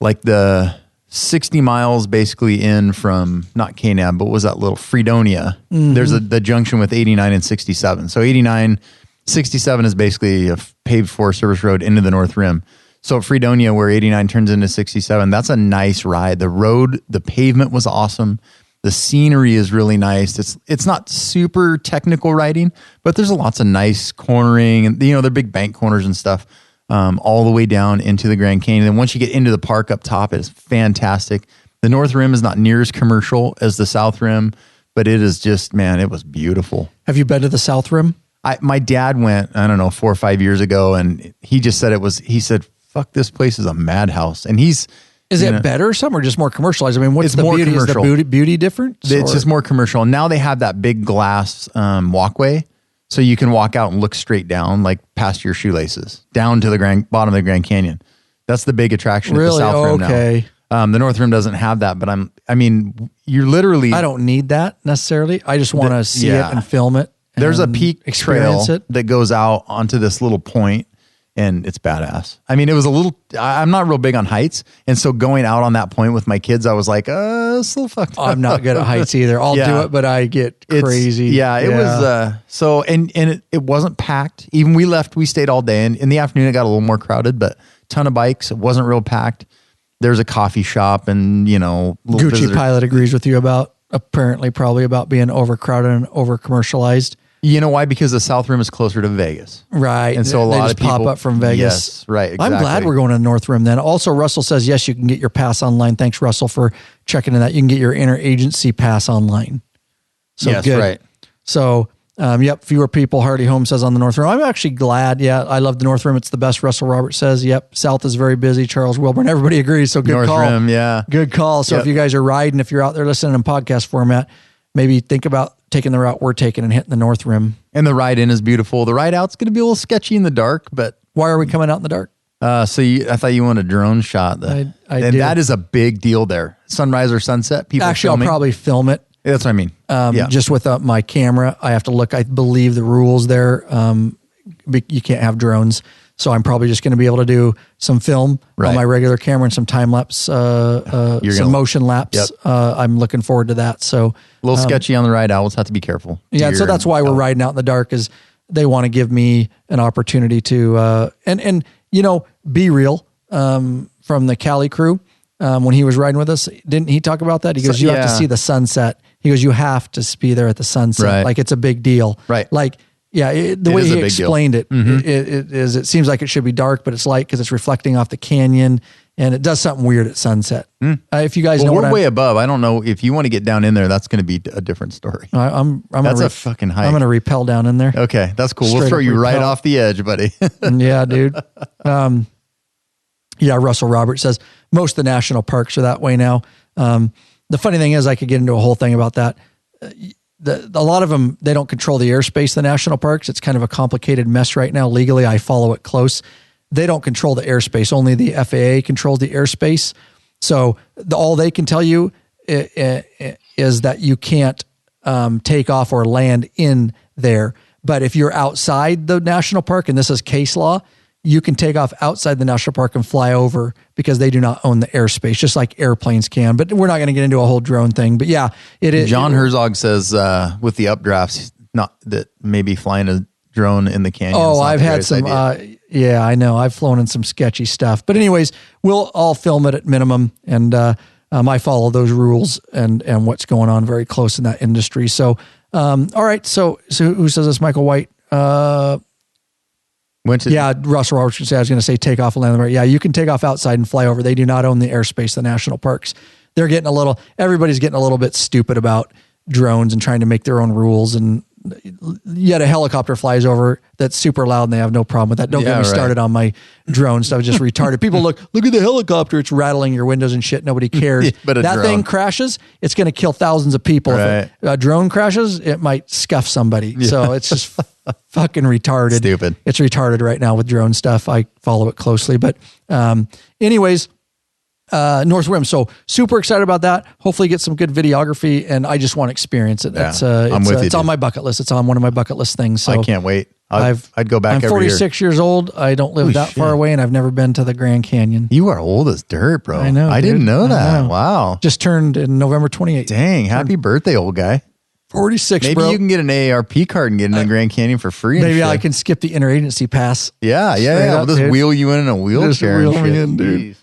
like the 60 miles basically in from not KNAB, but what was that little Fredonia? Mm-hmm. There's the junction with 89 and 67. So 89, 67 is basically a paved Forest Service road into the North Rim. So at Fredonia, where 89 turns into 67, that's a nice ride. The road, the pavement was awesome. The scenery is really nice. It's not super technical riding, but there's lots of nice cornering and they're big bank corners and stuff. All the way down into the Grand Canyon. And once you get into the park up top, it's fantastic. The North Rim is not near as commercial as the South Rim, but it is just, man, it was beautiful. Have you been to the South Rim? My dad went, 4 or 5 years ago, and he just said he said, fuck, this place is a madhouse. And is it better some or just more commercialized? I mean, what's the beauty? Commercial. Is the beauty different? It's just more commercial. And now they have that big glass walkway. So you can walk out and look straight down, like past your shoelaces, down to the bottom of the Grand Canyon. That's the big attraction at the South Rim now. The North Rim doesn't have that, but you're literally... I don't need that necessarily. I just want to see it and film it. There's a peak trail that goes out onto this little point, and it's badass. It was a little... I'm not real big on heights, and so going out on that point with my kids, I was like, it's a little fucked up. I'm not good at heights either. I'll do it, but I get crazy. It was... So, and it wasn't packed. Even we stayed all day, and in the afternoon it got a little more crowded, but ton of bikes. It wasn't real packed. There's a coffee shop and, Gucci Pilot agrees with you probably about being overcrowded and over-commercialized. You know why? Because the South Rim is closer to Vegas. Right. And so a lot of people pop up from Vegas. Yes, right. Exactly. I'm glad we're going to the North Rim then. Also, Russell says, yes, you can get your pass online. Thanks, Russell, for checking in that. You can get your interagency pass online. So yes, good. Right. So, fewer people. Hardy Home says on the North Rim. I'm actually glad. Yeah, I love the North Rim. It's the best. Russell Roberts says, yep. South is very busy. Charles Wilburn. Everybody agrees. So good North call. Rim, yeah. Good call. So if you guys are riding, if you're out there listening in podcast format, maybe think about taking the route we're taking and hitting the North Rim. And the ride in is beautiful. The ride out's going to be a little sketchy in the dark, but... Why are we coming out in the dark? I thought you wanted a drone shot. I and do. That is a big deal there. Sunrise or sunset, people Actually, filming. I'll probably film it. That's what I mean. Just with my camera. I have to look. I believe the rules there. You can't have drones. So I'm probably just going to be able to do some film on my regular camera and some time lapse, some motion lapse. Yep. I'm looking forward to that. So a little sketchy on the ride out. We'll have to be careful. Yeah. So that's why we're riding out in the dark, is they want to give me an opportunity to, be real. From the Cali crew, when he was riding with us, didn't he talk about that? He goes, you have to see the sunset. He goes, you have to be there at the sunset. Right. Like it's a big deal. Right. Like, the way he explained it, it seems like it should be dark, but it's light because it's reflecting off the canyon, and it does something weird at sunset. If you guys know, we're way above. I don't know if you want to get down in there. That's going to be a different story. That's a fucking hike. I'm going to rappel down in there. Okay, that's cool. We'll throw you right off the edge, buddy. Yeah, dude. Russell Roberts says most of the national parks are that way now. The funny thing is, I could get into a whole thing about that. A lot of them, they don't control the airspace, the national parks. It's kind of a complicated mess right now. Legally, I follow it close. They don't control the airspace. Only the FAA controls the airspace. So all they can tell you is that you can't take off or land in there. But if you're outside the national park, and this is case law, you can take off outside the national park and fly over because they do not own the airspace, just like airplanes can. But we're not going to get into a whole drone thing. But yeah, it is. John Herzog says with the updrafts, not that maybe flying a drone in the canyon. Oh, I've had some, yeah, I know. I've flown in some sketchy stuff. But anyways, we'll all film it at minimum. And I follow those rules and what's going on very close in that industry. So, all right. So who says this? Michael White. Russell Roberts would say, I was going to say take off and land there. Yeah, you can take off outside and fly over. They do not own the airspace, the national parks. Everybody's getting a little bit stupid about drones and trying to make their own rules. And yet a helicopter flies over that's super loud and they have no problem with that. Don't get me started on my drone stuff. Just retarded. People look at the helicopter. It's rattling your windows and shit. Nobody cares. But that thing crashes, it's going to kill thousands of people. Right. If a drone crashes, it might scuff somebody. Yeah. So it's just fucking retarded. Stupid. It's retarded right now with drone stuff. I follow it closely. But anyways, North Rim. So super excited about that. Hopefully get some good videography, and I just want to experience it. That's I'm with you, it's on my bucket list. It's on one of my bucket list things. So I can't wait. I'd go back. I'm 46 years old. I don't live that far away, and I've never been to the Grand Canyon. You are old as dirt, bro. I know. I didn't know that. Wow. Just turned in November 28th. Dang. Happy birthday, old guy. 46, Maybe bro. you can get an AARP card and get into the Grand Canyon for free. Maybe I can skip the interagency pass. Yeah. We'll just wheel you in a wheelchair. Just wheel me in, dude.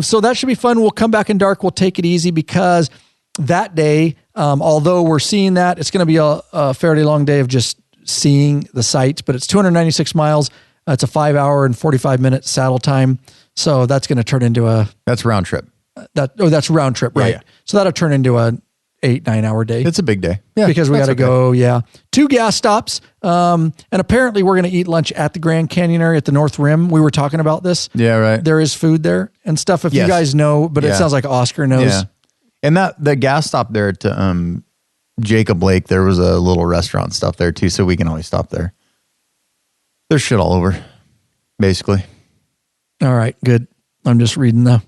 So that should be fun. We'll come back in dark. We'll take it easy because that day, although we're seeing that, it's going to be a fairly long day of just seeing the sights, but it's 296 miles. It's a 5 hour and 45 minute saddle time. So that's going to turn into that's round trip. That's round trip. Right. Yeah. So that'll turn into a 8-9 hour day. It's a big day. Yeah. Because we got to go. Yeah. 2 gas stops. And apparently we're going to eat lunch at the Grand Canyon area at the North Rim. We were talking about this. Yeah. Right. There is food there and stuff. If you guys know, but it sounds like Oscar knows. Yeah. And the gas stop there at Jacob Lake, there was a little restaurant stuff there too. So we can always stop there. There's shit all over, basically. All right. Good. I'm just reading the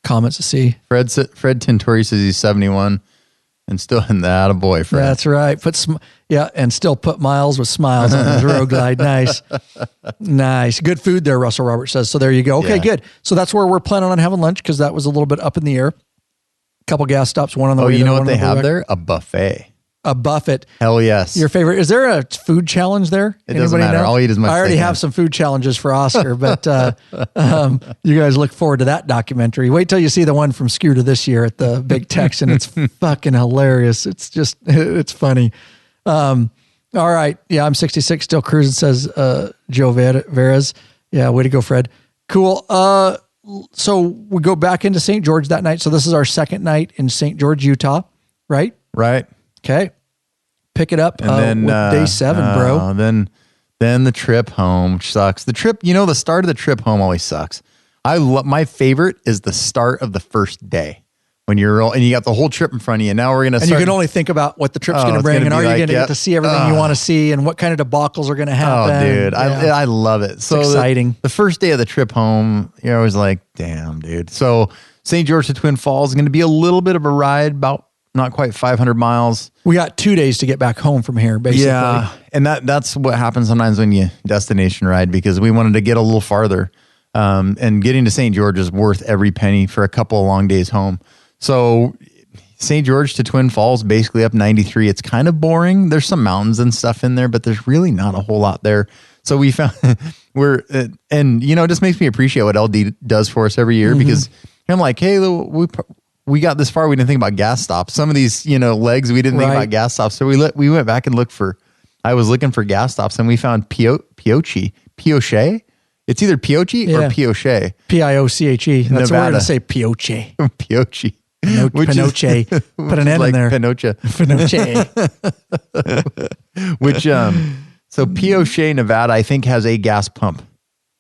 comments to see. Fred Tintori says he's 71 and still in that a boy, Fred. That's right. And still put miles with smiles on his road glide. Nice. Nice. Good food there, Russell Roberts says. So there you go. Okay, good. So that's where we're planning on having lunch because that was a little bit up in the air. Couple gas stops, one on the way. Oh, you know what they have there? A buffet. A buffet. Hell yes. Your favorite. Is there a food challenge there? It doesn't matter. I'll eat as much as I already have some food challenges for Oscar, but you guys look forward to that documentary. Wait till you see the one from Scooter this year at the Big Texan. It's fucking hilarious. It's just, it's funny. All right. Yeah, I'm 66, still cruising, says Joe Veras. Yeah, way to go, Fred. Cool. So we go back into St. George that night. So this is our second night in St. George, Utah, right? Right. Okay. Pick it up and then with day 7, bro. Then the trip home, which sucks. The trip, the start of the trip home always sucks. My favorite is the start of the first day when and you got the whole trip in front of you. Now we're going to start. And you can only think about what the trip's going to bring and are you going to get to see everything you want to see and what kind of debacles are going to happen. Oh, dude. Yeah. I love it. So it's exciting. The first day of the trip home, you're always like, damn, dude. So St. George to Twin Falls is going to be a little bit of a ride, about not quite 500 miles. We got 2 days to get back home from here, basically. Yeah, and that's what happens sometimes when you destination ride because we wanted to get a little farther. And getting to St. George is worth every penny for a couple of long days home. So St. George to Twin Falls, basically up 93. It's kind of boring. There's some mountains and stuff in there, but there's really not a whole lot there. So we found it just makes me appreciate what LD does for us every year because I'm like, hey, we got this far. We didn't think about gas stops. Some of these, legs, we didn't think about gas stops. So we went back and I was looking for gas stops and we found Pioche. It's either Pioche or Pioche. Pioche. That's Nevada. a word to say Pioche. Pioche. Pinoche. Put an N in there. Pinoche. Which, so Pioche, Nevada, I think has a gas pump.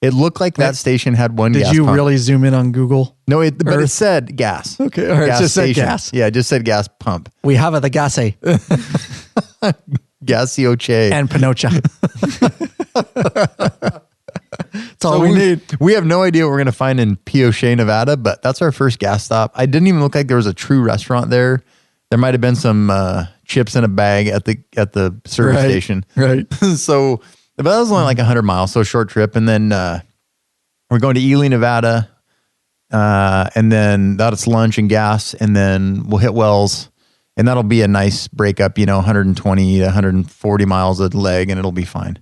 It looked like that station had one gas pump. Did you really zoom in on Google? No, but it said gas. Okay, all right. It just said gas. Yeah, it just said gas pump. We have the gasse. Gasioche. And Pinocha. That's all we need. We have no idea what we're going to find in Pioche, Nevada, but that's our first gas stop. I didn't even look like there was a true restaurant there. There might have been some chips in a bag at the service station. Right. So, but that was only like 100 miles, so short trip. And then we're going to Ely, Nevada, and then that's lunch and gas, and then we'll hit Wells, And that'll be a nice breakup, 120 to 140 miles a leg, and it'll be fine.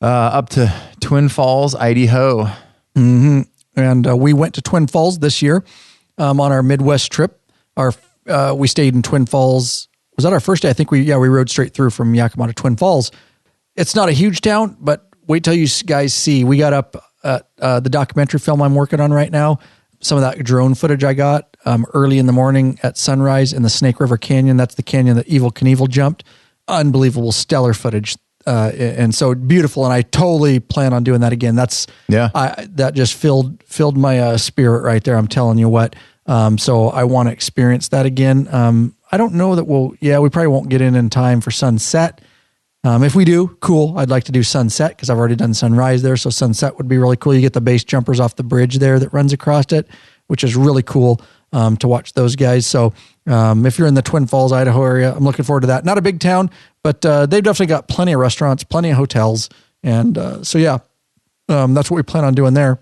Up to Twin Falls, Idaho. Mm-hmm. And we went to Twin Falls this year on our Midwest trip. We stayed in Twin Falls. Was that our first day? I think we rode straight through from Yakima to Twin Falls. It's not a huge town, but wait till you guys see. We got up at the documentary film I'm working on right now. Some of that drone footage I got early in the morning at sunrise in the Snake River Canyon. That's the canyon that Evel Knievel jumped. Unbelievable, stellar footage. And so beautiful. And I totally plan on doing that again. That just filled my spirit right there. I'm telling you what. So I want to experience that again. I don't know that we probably won't get in time for sunset. If we do, cool. I'd like to do sunset because I've already done sunrise there. So sunset would be really cool. You get the base jumpers off the bridge there that runs across it, which is really cool to watch those guys. So if you're in the Twin Falls, Idaho area, I'm looking forward to that. Not a big town, but they've definitely got plenty of restaurants, plenty of hotels. And that's what we plan on doing there.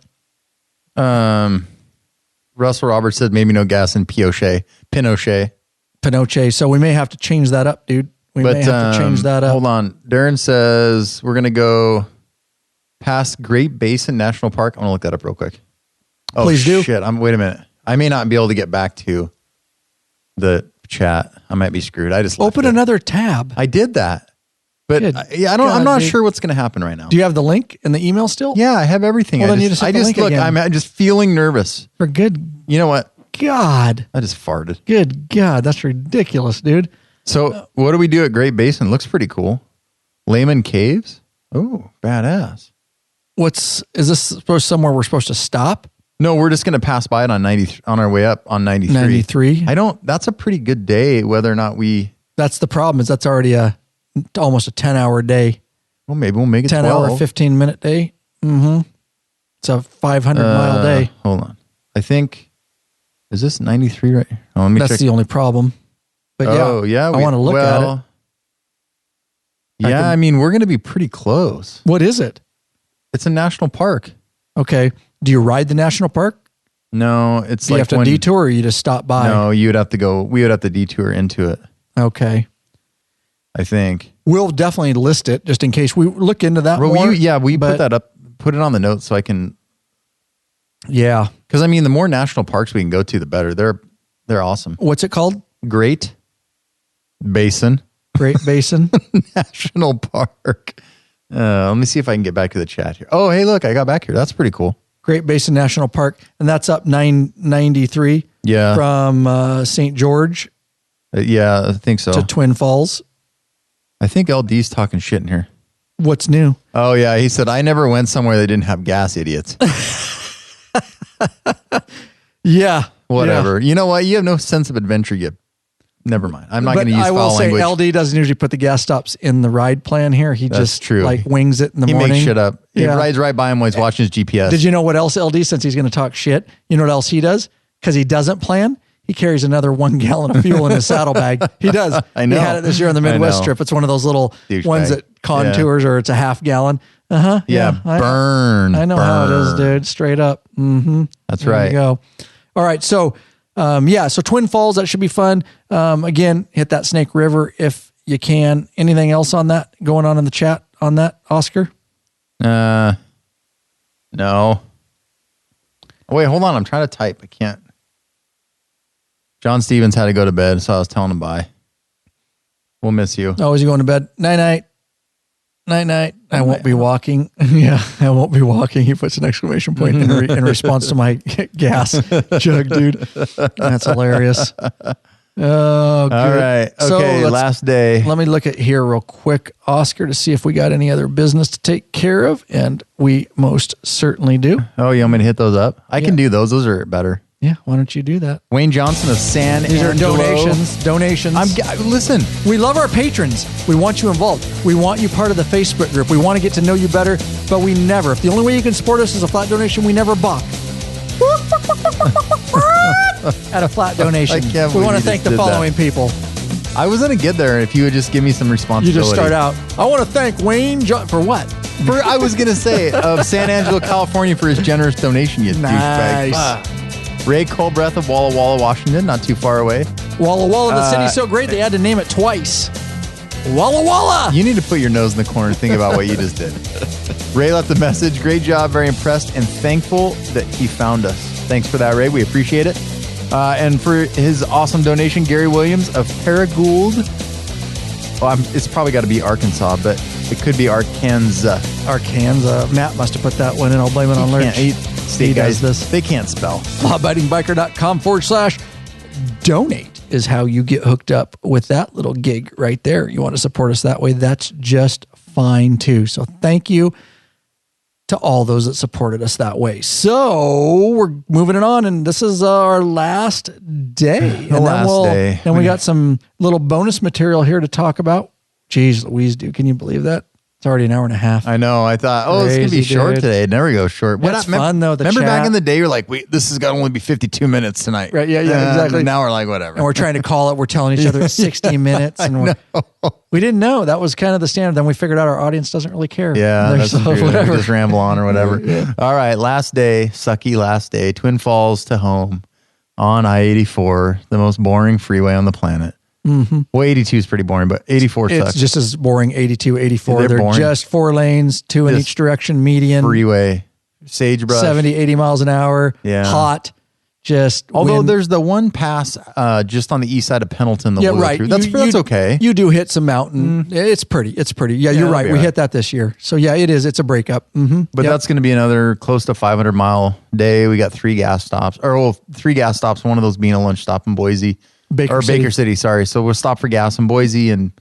Russell Roberts said maybe no gas in Pinochet. So we may have to change that up, dude. We may have to change that up. Hold on. Darren says we're going to go past Great Basin National Park. I'm going to look that up real quick. Oh, please do. Shit. Wait a minute. I may not be able to get back to the chat. I might be screwed. I just open another tab. I did that. But I'm not sure what's going to happen right now. Do you have the link in the email still? Yeah, I have everything. Well, I'm just feeling nervous. For good. You know what? God. I just farted. Good God. That's ridiculous, dude. So what do we do at Great Basin? Looks pretty cool. Lehman Caves? Oh, badass. Is this supposed somewhere we're supposed to stop? No, we're just going to pass by it on our way up on 93. 93? That's a pretty good day, whether or not that's the problem, is that's already almost a 10-hour day. Well, maybe we'll make it 10 12. hour, 15-minute day. Mm-hmm. It's a 500-mile day. Hold on. I think, is this 93 right here? Oh, let me check. That's the only problem. But I want to look at it. Yeah, we're going to be pretty close. What is it? It's a national park. Okay. Do you ride the national park? No, it's Do you have to detour or you just stop by? No, we would have to detour into it. Okay. I think. We'll definitely list it just in case we look into that more. Put that up, put it on the notes so I can. Yeah. Because the more national parks we can go to, the better. They're awesome. What's it called? Great Basin National Park. Let me see if I can get back to the chat here. Oh, hey, look, I got back here. That's pretty cool. Great Basin National Park. And that's up 993 from St. George. Yeah, I think so. To Twin Falls. I think LD's talking shit in here. What's new? Oh, yeah. He said, I never went somewhere they didn't have gas, idiots. Yeah. Whatever. Yeah. You know what? You have no sense of adventure yet. Never mind. I'm not going to use foul language. I will say LD doesn't usually put the gas stops in the ride plan here. That's true. Wings it in the morning. He makes shit up. He rides right by him while he's watching his GPS. Did you know what else LD, since he's going to talk shit, you know what else he does? Because he doesn't plan. He carries another 1 gallon of fuel in his saddlebag. He does. I know. He had it this year on the Midwest trip. It's one of those little ones that contours or it's a half gallon. Uh-huh. Yeah. Burn. I know how it is, dude. Straight up. Mm-hmm. That's right. There you go. All right. So, so Twin Falls, that should be fun. Again, hit that Snake River if you can. Anything else on that going on in the chat on that, Oscar? No. Oh, wait, hold on. I'm trying to type. I can't. John Stevens had to go to bed, so I was telling him bye. We'll miss you. Oh, is he going to bed? Night-night. Night-night. I won't be walking. Yeah, I won't be walking. He puts an exclamation point in response to my gas jug, dude. That's hilarious. Oh, good. All right. Okay, so last day. Let me look at here real quick, Oscar, to see if we got any other business to take care of, and we most certainly do. Oh, you want me to hit those up? I can do those. Those are better. Yeah, why don't you do that? Wayne Johnson of San Angelo. These are donations. Listen, we love our patrons. We want you involved. We want you part of the Facebook group. We want to get to know you better, but we never. If the only way you can support us is a flat donation, we never balk. At a flat donation. We want to thank the following people. I was going to get there if you would just give me some responsibility. You just start out. I want to thank Wayne for what? I was going to say of San Angelo, California for his generous donation, you douchebag. Ray Colbreth of Walla Walla, Washington, not too far away. Walla Walla. The city's so great, they had to name it twice. Walla Walla. You need to put your nose in the corner and think about what you just did. Ray left the message. Great job. Very impressed and thankful that he found us. Thanks for that, Ray. We appreciate it. And for his awesome donation, Gary Williams of Paragould. Well, it's probably got to be Arkansas, but it could be Arkansas. Matt must have put that one in. I'll blame it on Lurch. State guys, they can't spell. LAB-194.com/donate is how you get hooked up with that little gig right there. You want to support us that way, that's just fine too. So thank you to all those that supported us that way. So we're moving it on, and this is our last day. And we got some little bonus material here to talk about. Jeez Louise, dude, can you believe that? It's already an hour and a half. I know. I thought, it's going to be short today. It never goes short. That's fun, though. Remember back in the day, you're like, this is going to only be 52 minutes tonight. Right, yeah, exactly. Now we're like, whatever. And we're trying to call it. We're telling each other it's 60 minutes. And we didn't know. That was kind of the standard. Then we figured out our audience doesn't really care. Yeah, that's true. Whatever. Just ramble on or whatever. Yeah. All right, last day, sucky last day. Twin Falls to home on I-84, the most boring freeway on the planet. Mm-hmm. Well, 82 is pretty boring, but 84 sucks. It's just as boring, 82, 84. They're boring. just 4 lanes, 2 in each direction, median. Freeway, sagebrush. 70, 80 miles an hour, hot. Although there's the one pass just on the east side of Pendleton. Through. That's okay. You do hit some mountain. It's pretty. Yeah, you're right. We hit that this year. So yeah, it is. It's a breakup. Mm-hmm. But that's going to be another close to 500-mile day. We got 3 gas stops. One of those being a lunch stop in Boise. Baker City, sorry. So we'll stop for gas in Boise and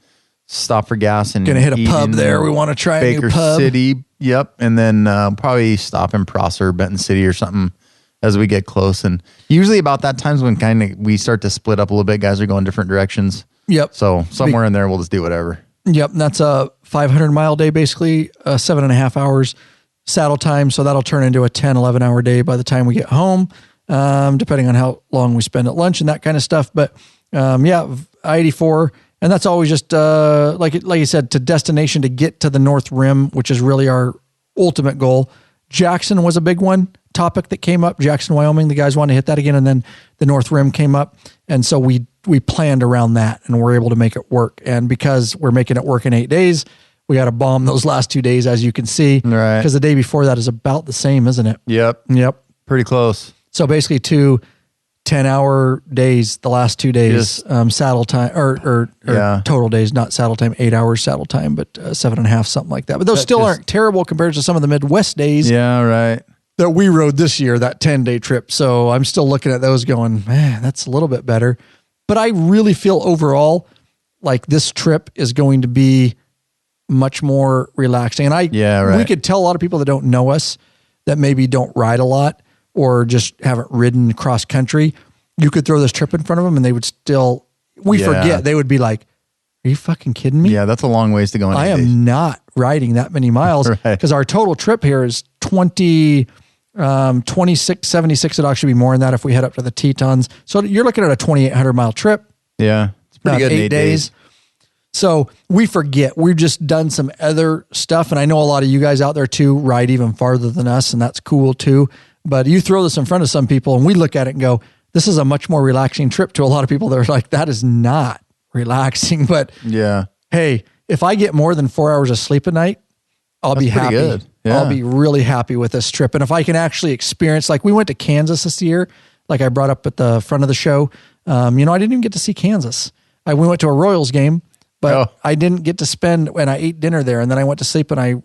stop for gas and gonna hit a pub there. We want to try a new pub. Baker City, yep. And then probably stop in Prosser, Benton City or something as we get close. And usually about that time's when kind of we start to split up a little bit. Guys are going different directions. Yep. So somewhere in there, we'll just do whatever. Yep. And that's a 500-mile day, basically 7.5 hours saddle time. So that'll turn into a 10, 11-hour day by the time we get home. Depending on how long we spend at lunch and that kind of stuff. But I-84, and that's always just like you said, to destination to get to the North Rim, which is really our ultimate goal. Jackson was a big one topic that came up. Jackson, Wyoming, the guys wanted to hit that again, and then the North Rim came up, and so we planned around that, and we're able to make it work. And because we're making it work in 8 days, we got to bomb those last 2 days, as you can see, right? Because the day before that is about the same, isn't it? Yep, pretty close. So basically 2 10-hour days, the last 2 days, saddle time or total days, not saddle time, 8 hours saddle time, but 7.5, something like that. But those still aren't terrible compared to some of the Midwest days. Yeah, right. That we rode this year, that 10-day trip. So I'm still looking at those going, man, that's a little bit better. But I really feel overall like this trip is going to be much more relaxing. And we could tell a lot of people that don't know us, that maybe don't ride a lot, or just haven't ridden cross country, you could throw this trip in front of them and they would still, forget. They would be like, are you fucking kidding me? Yeah, that's a long ways to go. I am not riding that many miles because our total trip here is 2676. It'll actually be more than that if we head up to the Tetons. So you're looking at a 2,800 mile trip. Yeah, it's pretty good in 8 days. So we forget. We've just done some other stuff. And I know a lot of you guys out there too ride even farther than us, and that's cool too. But you throw this in front of some people and we look at it and go, this is a much more relaxing trip to a lot of people. They're like, that is not relaxing. But hey, if I get more than 4 hours of sleep a night, I'll be happy. Good. Yeah. I'll be really happy with this trip. And if I can actually experience, like we went to Kansas this year, like I brought up at the front of the show, I didn't even get to see Kansas. We went to a Royals game, but I didn't get to spend, and I ate dinner there, and then I went to sleep and I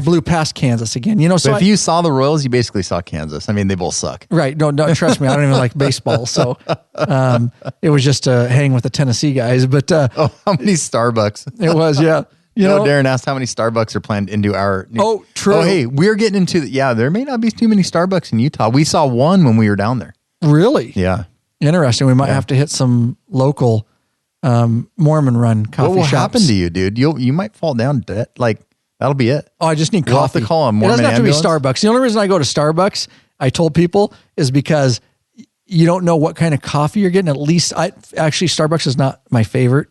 blew past Kansas again. So if you saw the Royals, you basically saw Kansas. I mean, they both suck. Right. No, trust me. I don't even like baseball. So it was just to hang with the Tennessee guys. But how many Starbucks? It was, yeah. Darren asked how many Starbucks are planned into our... Oh, true. Oh, hey, we're getting into... there may not be too many Starbucks in Utah. We saw one when we were down there. Really? Yeah. Interesting. We might have to hit some local Mormon run coffee shops. What will happen to you, dude? You might fall down dead. Like, that'll be it. Oh, I just need coffee. You'll have to call a Mormon ambulance. It doesn't have to be Starbucks. The only reason I go to Starbucks, I told people, is because you don't know what kind of coffee you're getting. At least, Starbucks is not my favorite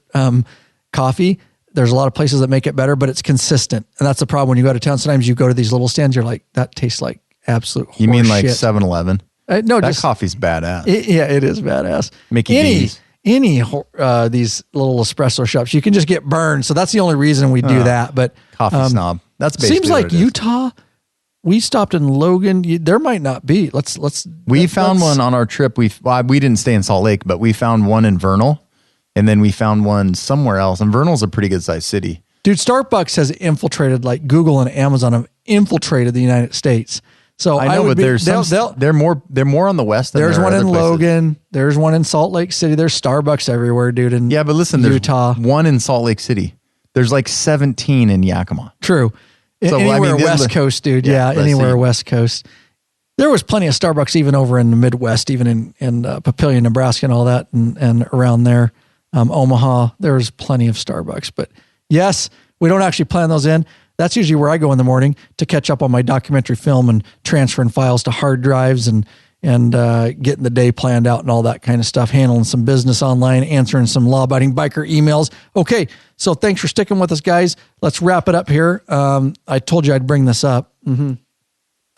coffee. There's a lot of places that make it better, but it's consistent. And that's the problem when you go to town. Sometimes you go to these little stands, you're like, that tastes like absolute horse shit. You mean like 7-Eleven? No, that coffee's badass. It is badass. Mickey D's. these little espresso shops. You can just get burned. So that's the only reason we do that. But coffee snob. That's basically seems like what it is. Utah. We stopped in Logan. There might not be. We found one on our trip. We didn't stay in Salt Lake, but we found one in Vernal, and then we found one somewhere else. And Vernal's a pretty good sized city. Dude, Starbucks has infiltrated, like Google and Amazon have infiltrated the United States. So I know, but they're more on the west. Than there's one in places. Logan. There's one in Salt Lake City. There's Starbucks everywhere, dude. And yeah, but listen, Utah. There's one in Salt Lake City. There's like 17 in Yakima. True. So, anywhere West Coast, dude. Yeah, anywhere West Coast. There was plenty of Starbucks even over in the Midwest, even in Papillion, Nebraska and all that, and around there. Omaha, there was plenty of Starbucks. But yes, we don't actually plan those in. That's usually where I go in the morning to catch up on my documentary film and transferring files to hard drives and getting the day planned out and all that kind of stuff, handling some business online, answering some law-abiding biker emails. Okay, so thanks for sticking with us, guys. Let's wrap it up here. I told you I'd bring this up.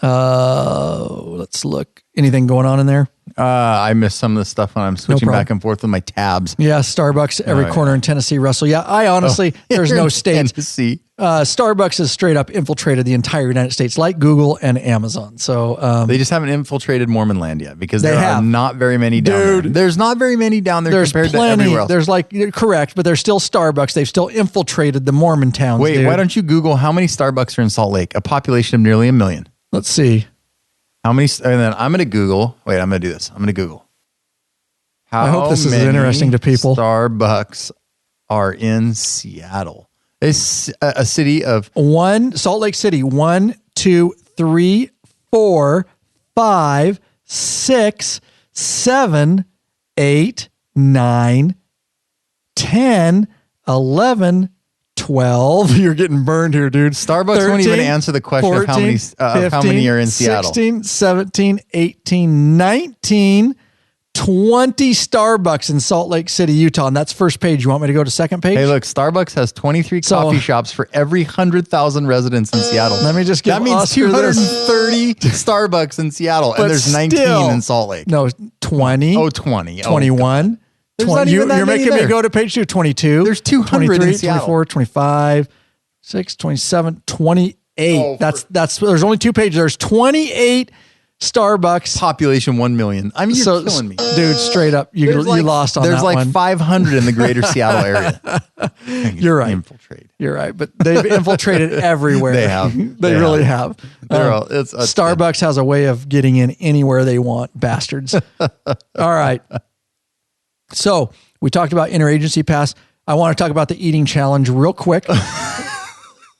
Let's look. Anything going on in there? I missed some of the stuff when I'm switching back and forth with my tabs. Yeah, Starbucks, every corner in Tennessee, Russell. Yeah, I honestly, there's no state. Tennessee. Starbucks has straight up infiltrated the entire United States, like Google and Amazon. So they just haven't infiltrated Mormon land yet because there are not very many down there. There's not very many down there compared to everywhere else. There's correct, but there's still Starbucks. They've still infiltrated the Mormon towns. Wait, why don't you Google how many Starbucks are in Salt Lake? A population of nearly 1 million. Let's see. How many? And then I'm going to Google. Wait, I'm going to do this. I'm going to Google. I hope this is interesting to people. Starbucks are in Seattle. It's a city of Salt Lake City. 1, 2, 3, 4, 5, 6, 7, 8, 9, 10, 11, 12. You're getting burned here, dude. Starbucks 13, won't even answer the question 14, of how many are in Seattle. 16, 17, 18, 19, 20 Starbucks in Salt Lake City, Utah. And that's first page. You want me to go to second page? Hey, look, Starbucks has 23 coffee shops for every 100,000 residents in Seattle. Let me just give that means 230 Starbucks in Seattle, and there's 19 in Salt Lake. No, 20. Oh, 20. 21. There's not even that you're many making there. me go to page 2. 22. There's 200 23, in Seattle. 24, 25, 6, 27, 28. That's there's only 2 pages. There's 28 Starbucks. Population 1 million. I mean, you're killing me. Dude, straight up. You lost on that one. There's like 500 in the greater Seattle area. You're right. Infiltrate. You're right. But they've infiltrated everywhere. They have. They really have. Starbucks has a way of getting in anywhere they want. Bastards. All right. So we talked about interagency pass. I want to talk about the eating challenge real quick.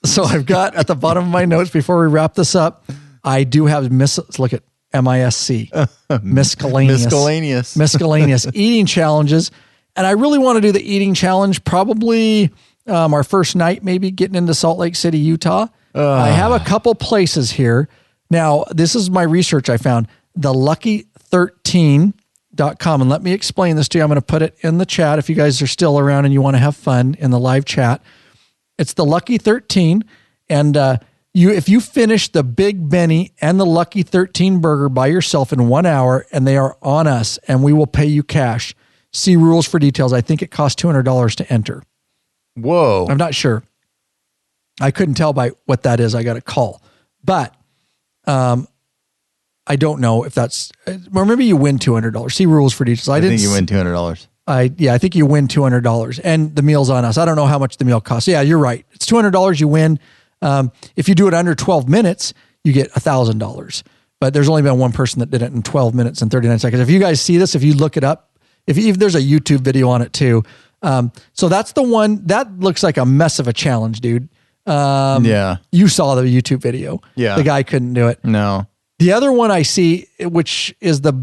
So I've got at the bottom of my notes before we wrap this up, I do have let's look at MISC, miscellaneous eating challenges. And I really want to do the eating challenge, probably our first night, maybe getting into Salt Lake City, Utah. I have a couple places here. Now, this is my research I found, thelucky13.com. And let me explain this to you. I'm going to put it in the chat if you guys are still around and you want to have fun in the live chat. It's the Lucky 13. And if you finish the Big Benny and the Lucky 13 burger by yourself in 1 hour, and they are on us, and we will pay you cash. See rules for details. I think it costs $200 to enter. Whoa. I'm not sure. I couldn't tell by what that is. I got a call. But I don't know if that's, or maybe you win $200. See rules for details. I think you win $200. I think you win $200 and the meal's on us. I don't know how much the meal costs. Yeah, you're right. It's $200. You win. If you do it under 12 minutes, you get $1,000. But there's only been one person that did it in 12 minutes and 39 seconds. If you guys see this, if you look it up, if there's a YouTube video on it too. So that's the one that looks like a mess of a challenge, dude. Yeah. You saw the YouTube video. Yeah. The guy couldn't do it. No. The other one I see, which is the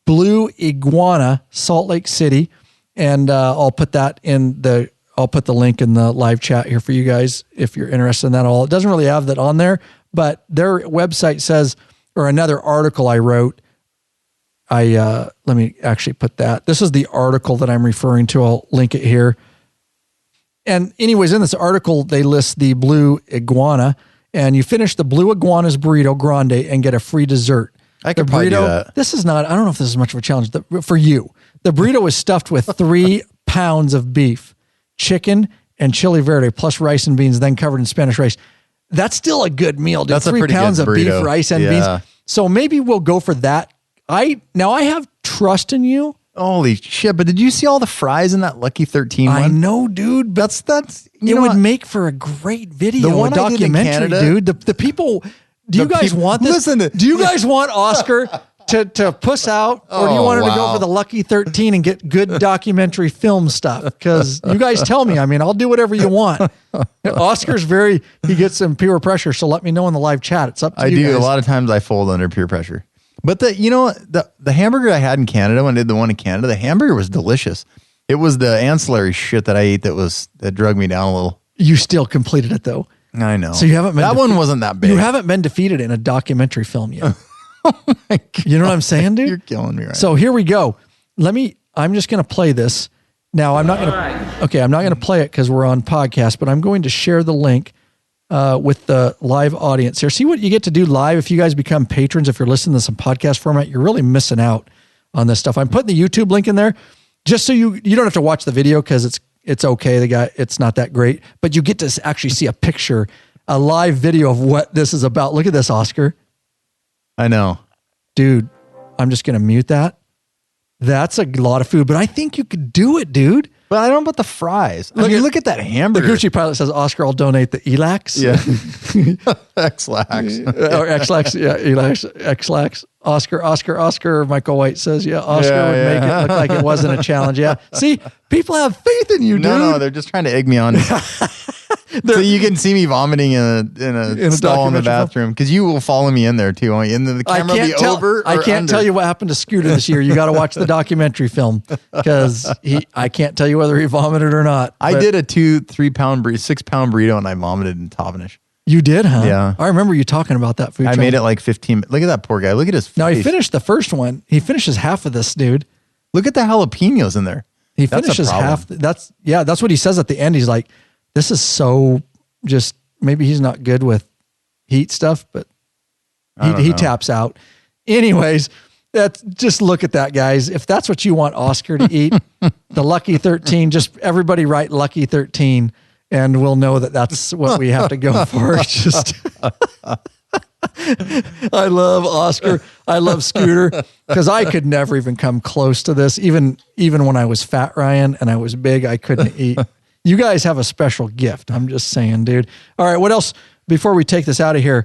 Blue Iguana, Salt Lake City. And I'll put the link in the live chat here for you guys if you're interested in that at all. It doesn't really have that on there, but their website says, or another article I wrote, let me actually put that. This is the article that I'm referring to. I'll link it here. And anyways, in this article, they list the Blue Iguana, and you finish the Blue Iguana's burrito grande and get a free dessert. I could probably do that. This is not, I don't know if this is much of a challenge for you. The burrito is stuffed with 3 pounds of beef, chicken, and chili verde, plus rice and beans, then covered in Spanish rice. That's still a good meal, dude. That's 3 pounds of beef, rice, and beans. So maybe we'll go for that. I have trust in you. Holy shit. But did you see all the fries in that Lucky 13 one? I know, dude. That's it would make for a great video, the one a documentary, Canada, dude. The people, do you guys want this? Do you guys want Oscar to puss out, or do you want him to go for the Lucky 13 and get good documentary film stuff? Because you guys tell me. I mean, I'll do whatever you want. Oscar's he gets some peer pressure, so let me know in the live chat. It's up to you guys. A lot of times I fold under peer pressure. But the hamburger I had in Canada when I did the one in Canada, the hamburger was delicious. It was the ancillary shit that I ate that drug me down a little. You still completed it though. I know. So you haven't been one wasn't that big. You haven't been defeated in a documentary film yet. Oh my God. You know what I'm saying, dude? You're killing me right So here we go. I'm just going to play this. Now I'm not going to play it because we're on podcast, but I'm going to share the link with the live audience here. See what you get to do live. If you guys become patrons, if you're listening to some podcast format, you're really missing out on this stuff. I'm putting the YouTube link in there just so you don't have to watch the video because it's okay. It's not that great, but you get to actually see a picture, a live video of what this is about. Look at this, Oscar. I know. Dude, I'm just going to mute that. That's a lot of food, but I think you could do it, dude. But I don't know about the fries. Look at that hamburger. The Gucci pilot says, Oscar, I'll donate the ELAX. Yeah. X-Lax. Or X-Lax. Yeah, ELAX. X-Lax. Oscar. Michael White says, yeah, Oscar would make it look like it wasn't a challenge. Yeah. See, people have faith in you, dude. No, they're just trying to egg me on. So you can see me vomiting in a stall in the bathroom because you will follow me in there too, won't you? And the camera will be over. I can't tell you what happened to Scooter this year. You got to watch the documentary film because I can't tell you whether he vomited or not. I did a 6 pound burrito and I vomited in Toppenish. You did, huh? Yeah. I remember you talking about that food. I made it like 15. Look at that poor guy. Look at his face. Now he finished the first one. He finishes half of this, dude. Look at the jalapenos in there. He finishes half. That's what he says at the end. He's like, this is so just, maybe he's not good with heat stuff, but he taps out. Anyways, just look at that, guys. If that's what you want Oscar to eat, the Lucky 13, just everybody write Lucky 13 and we'll know that that's what we have to go for. Just I love Oscar. I love Scooter because I could never even come close to this. Even when I was fat, Ryan, and I was big, I couldn't eat. You guys have a special gift. I'm just saying, dude. All right. What else before we take this out of here?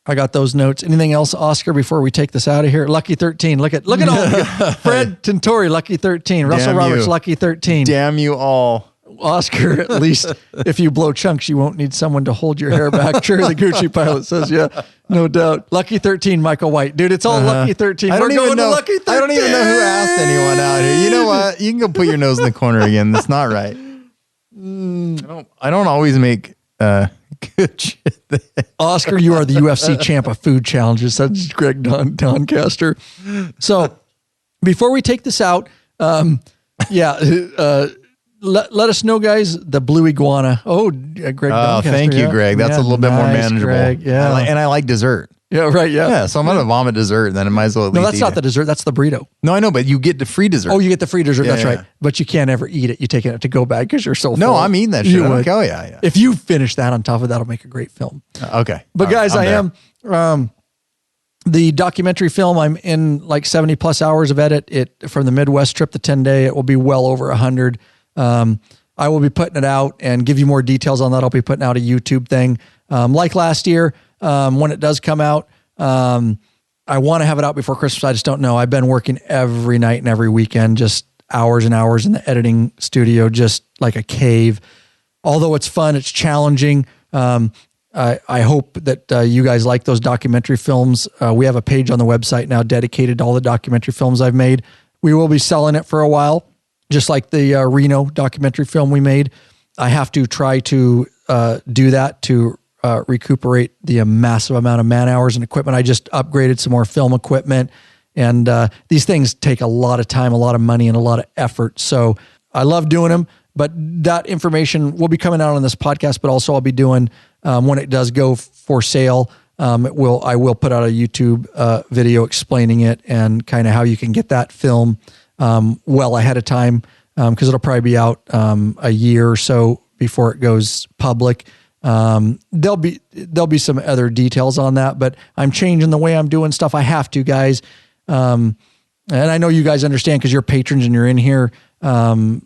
I got those notes. Anything else, Oscar, before we take this out of here? Lucky 13. Look at all of you. Fred Tintori, Lucky 13. Russell Roberts, Lucky 13. Damn you all. Oscar, at least if you blow chunks, you won't need someone to hold your hair back. Sure, the Gucci pilot says, yeah, no doubt. Lucky 13, Michael White. Dude, it's all Lucky 13. I don't even know. Lucky 13. I don't even know who asked anyone out here. You know what? You can go put your nose in the corner again. That's not right. I don't always make good shit. Oscar, you are the UFC champ of food challenges. That's Greg Doncaster. So before we take this out, let us know, guys, the blue iguana. Oh, Greg Doncaster. Thank you, Greg. That's a little bit more manageable. Greg, yeah. I like dessert. Yeah, right, yeah. Yeah, so I'm going to vomit dessert, then I might as well at least No, that's not the dessert. That's the burrito. No, I know, but you get the free dessert. Oh, you get the free dessert. That's right. But you can't ever eat it. You take it out to go bag because you're so full. No, I'm eating that shit. Like, oh, yeah. If you finish that on top of that, it'll make a great film. Okay. But guys, I am the documentary film. I'm in like 70 plus hours of edit. From the Midwest trip, the 10-day, it will be well over 100. I will be putting it out and give you more details on that. I'll be putting out a YouTube thing. Like last year, when it does come out, I want to have it out before Christmas. I just don't know. I've been working every night and every weekend, just hours and hours in the editing studio, just like a cave. Although it's fun, it's challenging. I hope that you guys like those documentary films. We have a page on the website now dedicated to all the documentary films I've made. We will be selling it for a while, just like the Reno documentary film we made. I have to try to do that to recuperate the massive amount of man hours and equipment. I just upgraded some more film equipment, and these things take a lot of time, a lot of money, and a lot of effort. So I love doing them, but that information will be coming out on this podcast, but also I'll be doing when it does go for sale. I will put out a YouTube video explaining it and kind of how you can get that film well ahead of time, because it'll probably be out a year or so before it goes public. There'll be some other details on that, but I'm changing the way I'm doing stuff. I have to, guys. And I know you guys understand because you're patrons and you're in here. The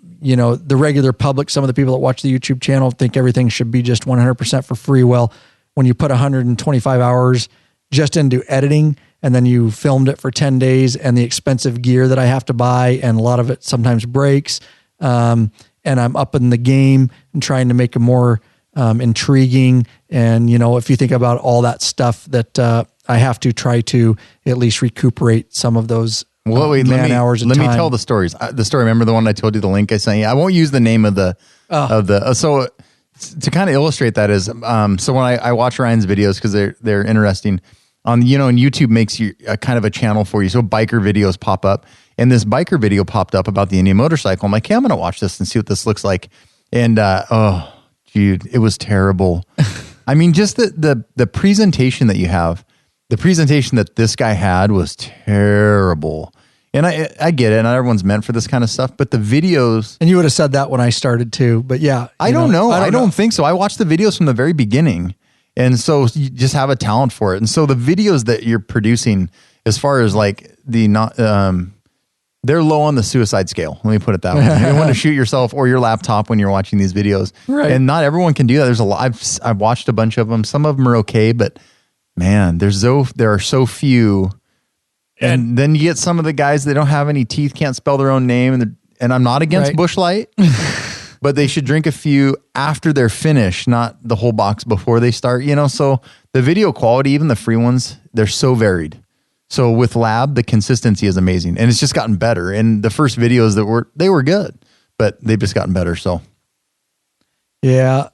regular public, some of the people that watch the YouTube channel think everything should be just 100% for free. Well, when you put 125 hours just into editing, and then you filmed it for 10 days, and the expensive gear that I have to buy, and a lot of it sometimes breaks, and I'm up in the game and trying to make it more intriguing. And, if you think about all that stuff that I have to try to at least recuperate some of those hours of time. Let me tell the stories. The story, remember the one I told you, the link I sent you? I won't use the name of so to kind of illustrate that is, so when I watch Ryan's videos, because they're interesting, and YouTube makes you a kind of a channel for you. So biker videos pop up, and this biker video popped up about the Indian motorcycle. I'm like, hey, I'm going to watch this and see what this looks like. And, dude, it was terrible. I mean, just the presentation that you have, the presentation that this guy had was terrible. And I get it. Not everyone's meant for this kind of stuff, but the videos. And you would have said that when I started too, but yeah. I don't know. I don't think so. I watched the videos from the very beginning. And so you just have a talent for it. And so the videos that you're producing, as far as like they're low on the suicide scale. Let me put it that way. You don't want to shoot yourself or your laptop when you're watching these videos. Right. And not everyone can do that. There's a lot. I've watched a bunch of them. Some of them are okay, but man, there are so few. And then you get some of the guys that don't have any teeth, can't spell their own name. And I'm not against Busch Light, but they should drink a few after they're finished, not the whole box before they start, So the video quality, even the free ones, they're so varied. So with Lab, the consistency is amazing, and it's just gotten better. And the first videos they were good, but they've just gotten better. So, yeah.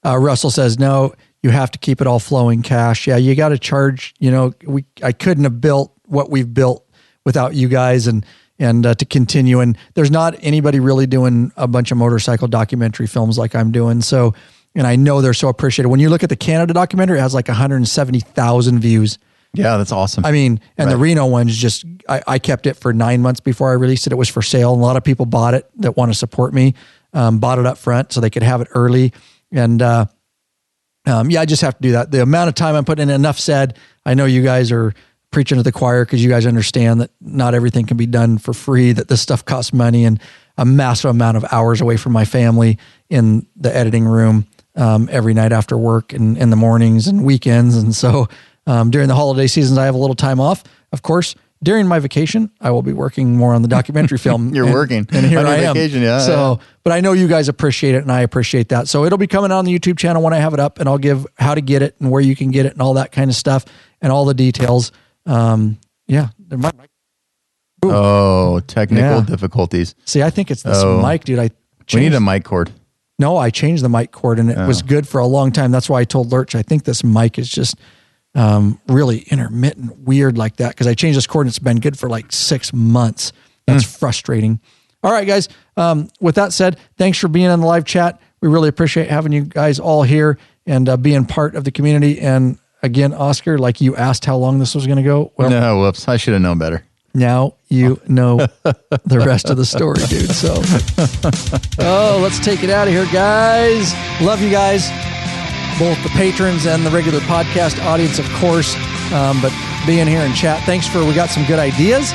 Russell says, no, you have to keep it all flowing cash. Yeah, you got to charge. I couldn't have built what we've built without you guys, and to continue. And there's not anybody really doing a bunch of motorcycle documentary films like I'm doing. So. And I know they're so appreciated. When you look at the Canada documentary, it has like 170,000 views. Yeah, that's awesome. I mean, and the Reno one's just, I kept it for 9 months before I released it. It was for sale. And a lot of people bought it that want to support me, bought it up front so they could have it early. And I just have to do that. The amount of time I'm putting in, enough said. I know you guys are preaching to the choir because you guys understand that not everything can be done for free, that this stuff costs money, and a massive amount of hours away from my family in the editing room. Every night after work and in the mornings and weekends. And so during the holiday seasons, I have a little time off. Of course, during my vacation, I will be working more on the documentary film. You're working. And here I am. Vacation, yeah. So, but I know you guys appreciate it, and I appreciate that. So it'll be coming on the YouTube channel when I have it up, and I'll give how to get it and where you can get it and all that kind of stuff and all the details. Technical difficulties. See, I think it's this mic, dude. We need a mic cord. No, I changed the mic cord, and it was good for a long time. That's why I told Lurch, I think this mic is just really intermittent, weird like that, because I changed this cord and it's been good for like 6 months. That's frustrating. All right, guys. With that said, thanks for being on the live chat. We really appreciate having you guys all here and being part of the community. And again, Oscar, like you asked how long this was going to go. Well, no, whoops. I should have known better. Now you know the rest of the story, dude. So, let's take it out of here, guys. Love you guys, both the patrons and the regular podcast audience, of course. But being here and chat, we got some good ideas.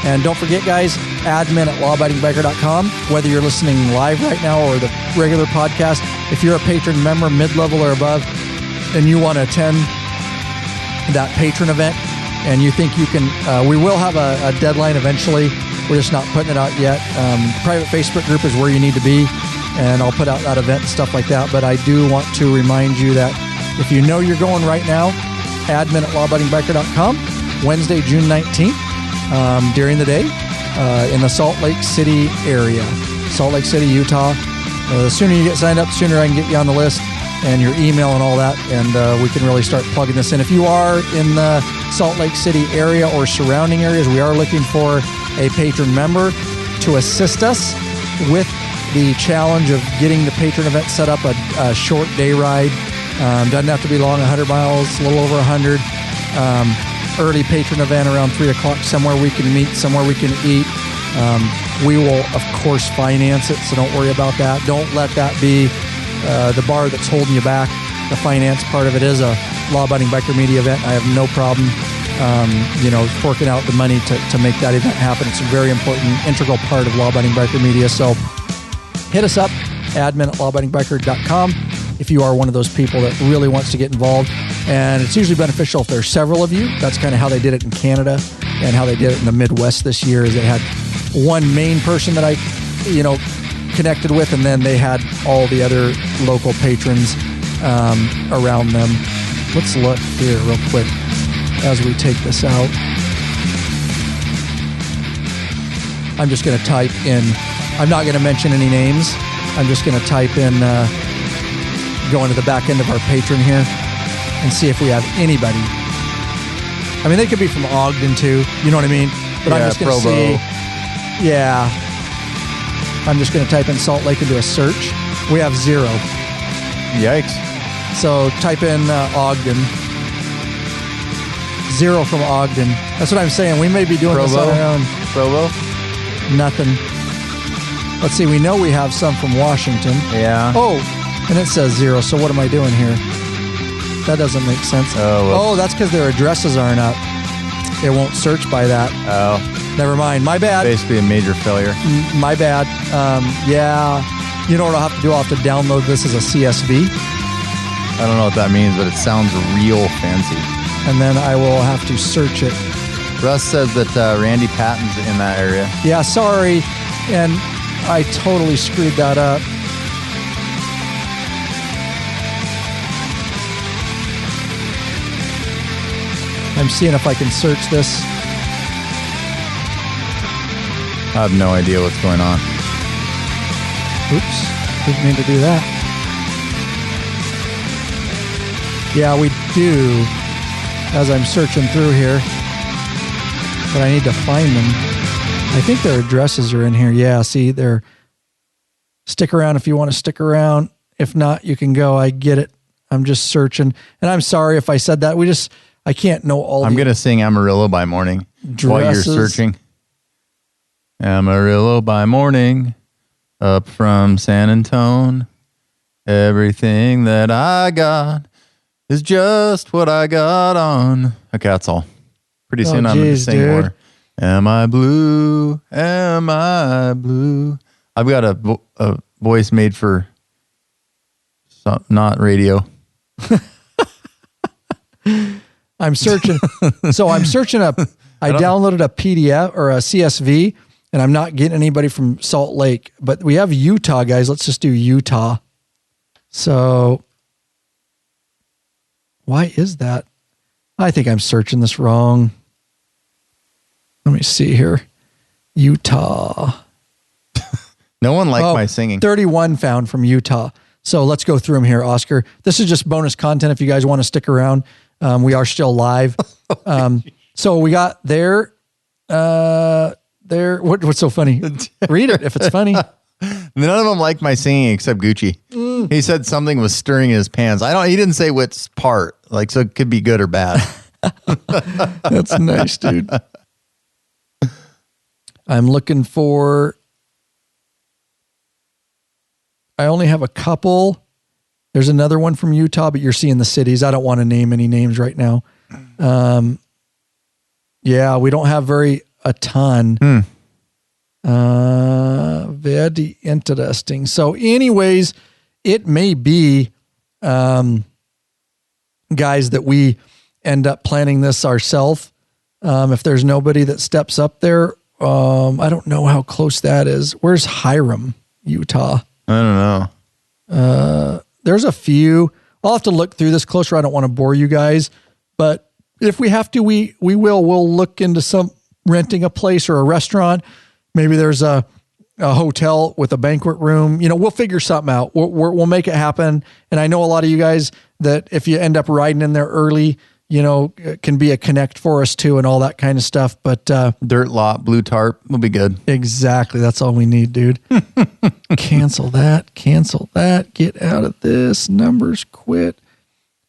And don't forget, guys, admin at lawabidingbiker.com. Whether you're listening live right now or the regular podcast, if you're a patron member, mid-level or above, and you want to attend that patron event, and you think you can, we will have a deadline eventually. We're just not putting it out yet. Private Facebook group is where you need to be, and I'll put out that event and stuff like that. But I do want to remind you that if you know you're going right now, admin at lawabidingbiker.com, Wednesday, June 19th, during the day, in the Salt Lake City area, Salt Lake City, Utah. The sooner you get signed up, the sooner I can get you on the list and your email and all that, and we can really start plugging this in. If you are in the Salt Lake City area or surrounding areas, we are looking for a patron member to assist us with the challenge of getting the patron event set up, a short day ride Doesn't have to be long, 100 miles, a little over 100. Early patron event around 3 o'clock, somewhere we can meet, somewhere we can eat. We will, of course, finance it, so don't worry about that. Don't let that be the bar that's holding you back. The finance part of it is a law-abiding biker media event. I have no problem, forking out the money to make that event happen. It's a very important, integral part of law-abiding biker media. So hit us up, admin@lawabidingbiker.com, if you are one of those people that really wants to get involved. And it's usually beneficial if there's several of you. That's kind of how they did it in Canada and how they did it in the Midwest this year, is they had one main person that I, connected with, and then they had all the other local patrons around them. Let's look here real quick as we take this out. I'm just going to type in, I'm not going to mention any names. I'm just going to type in, go into the back end of our patron here and see if we have anybody. I mean, they could be from Ogden too, you know what I mean? But I'm just going to see. Yeah. I'm just going to type in Salt Lake and do a search. We have 0. Yikes. So type in Ogden. 0 from Ogden. That's what I'm saying. We may be doing this on our own. Provo? Nothing. Let's see. We know we have some from Washington. Yeah. Oh, and it says 0. So what am I doing here? That doesn't make sense. Oh, that's because their addresses aren't up. It won't search by that. Oh. Never mind. My bad. Basically a major failure. My bad. Yeah. You know what I'll have to do? I'll have to download this as a CSV. I don't know what that means, but it sounds real fancy. And then I will have to search it. Russ says that Randy Patton's in that area. Yeah, sorry. And I totally screwed that up. I'm seeing if I can search this. I have no idea what's going on. Oops. Didn't mean to do that. Yeah, we do. As I'm searching through here. But I need to find them. I think their addresses are in here. Yeah, see, they're... Stick around if you want to stick around. If not, you can go. I get it. I'm just searching. And I'm sorry if I said that. I can't know all I'm going to sing Amarillo by morning while you're searching. Amarillo by morning, up from San Antone. Everything that I got is just what I got on. Okay, that's all. Pretty soon I'm going to sing more. Am I blue? Am I blue? I've got a voice made for not radio. I'm searching. So I'm searching up. I downloaded a PDF or a CSV, and I'm not getting anybody from Salt Lake. But we have Utah, guys. Let's just do Utah. So why is that? I think I'm searching this wrong. Let me see here. Utah. No one liked my singing. 31 found from Utah. So let's go through them here, Oscar. This is just bonus content if you guys want to stick around. We are still live. So we got there. What's so funny? Read it if it's funny. None of them liked my singing except Gucci. He said something was stirring in his pants. He didn't say which part. So it could be good or bad. That's nice, dude. I'm looking for... I only have a couple. There's another one from Utah, but you're seeing the cities. I don't want to name any names right now. Yeah, we don't have a ton. Very interesting. So anyways, it may be, guys, that we end up planning this ourselves. If there's nobody that steps up there, I don't know how close that is. Where's Hiram, Utah? I don't know. There's a few. I'll have to look through this closer. I don't want to bore you guys, but if we have to, we will. We'll look into some renting a place or a restaurant. Maybe there's a hotel with a banquet room. We'll figure something out. We'll make it happen. And I know a lot of you guys that if you end up riding in there early, it can be a connect for us too and all that kind of stuff. But dirt lot, blue tarp will be good. Exactly. That's all we need, dude. Cancel that. Get out of this. Numbers, quit.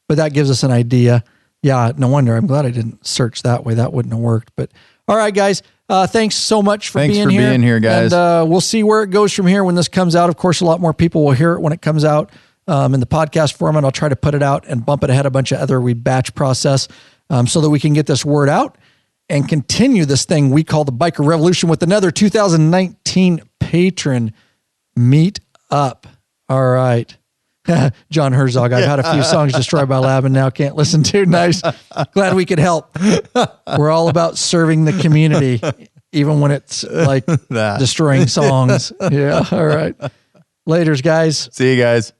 but that gives us an idea. Yeah, no wonder. I'm glad I didn't search that way. That wouldn't have worked. But all right, guys, thanks so much for being here, guys. And we'll see where it goes from here when this comes out. Of course, a lot more people will hear it when it comes out in the podcast format. I'll try to put it out and bump it ahead a bunch of other. We batch process so that we can get this word out and continue this thing we call the Biker Revolution with another 2019 Patron Meetup. All right. John Herzog, I've had a few songs destroyed by Lab and now can't listen to. Nice. Glad we could help. We're all about serving the community, even when it's like destroying songs. Yeah. All right. Laters, guys. See you guys.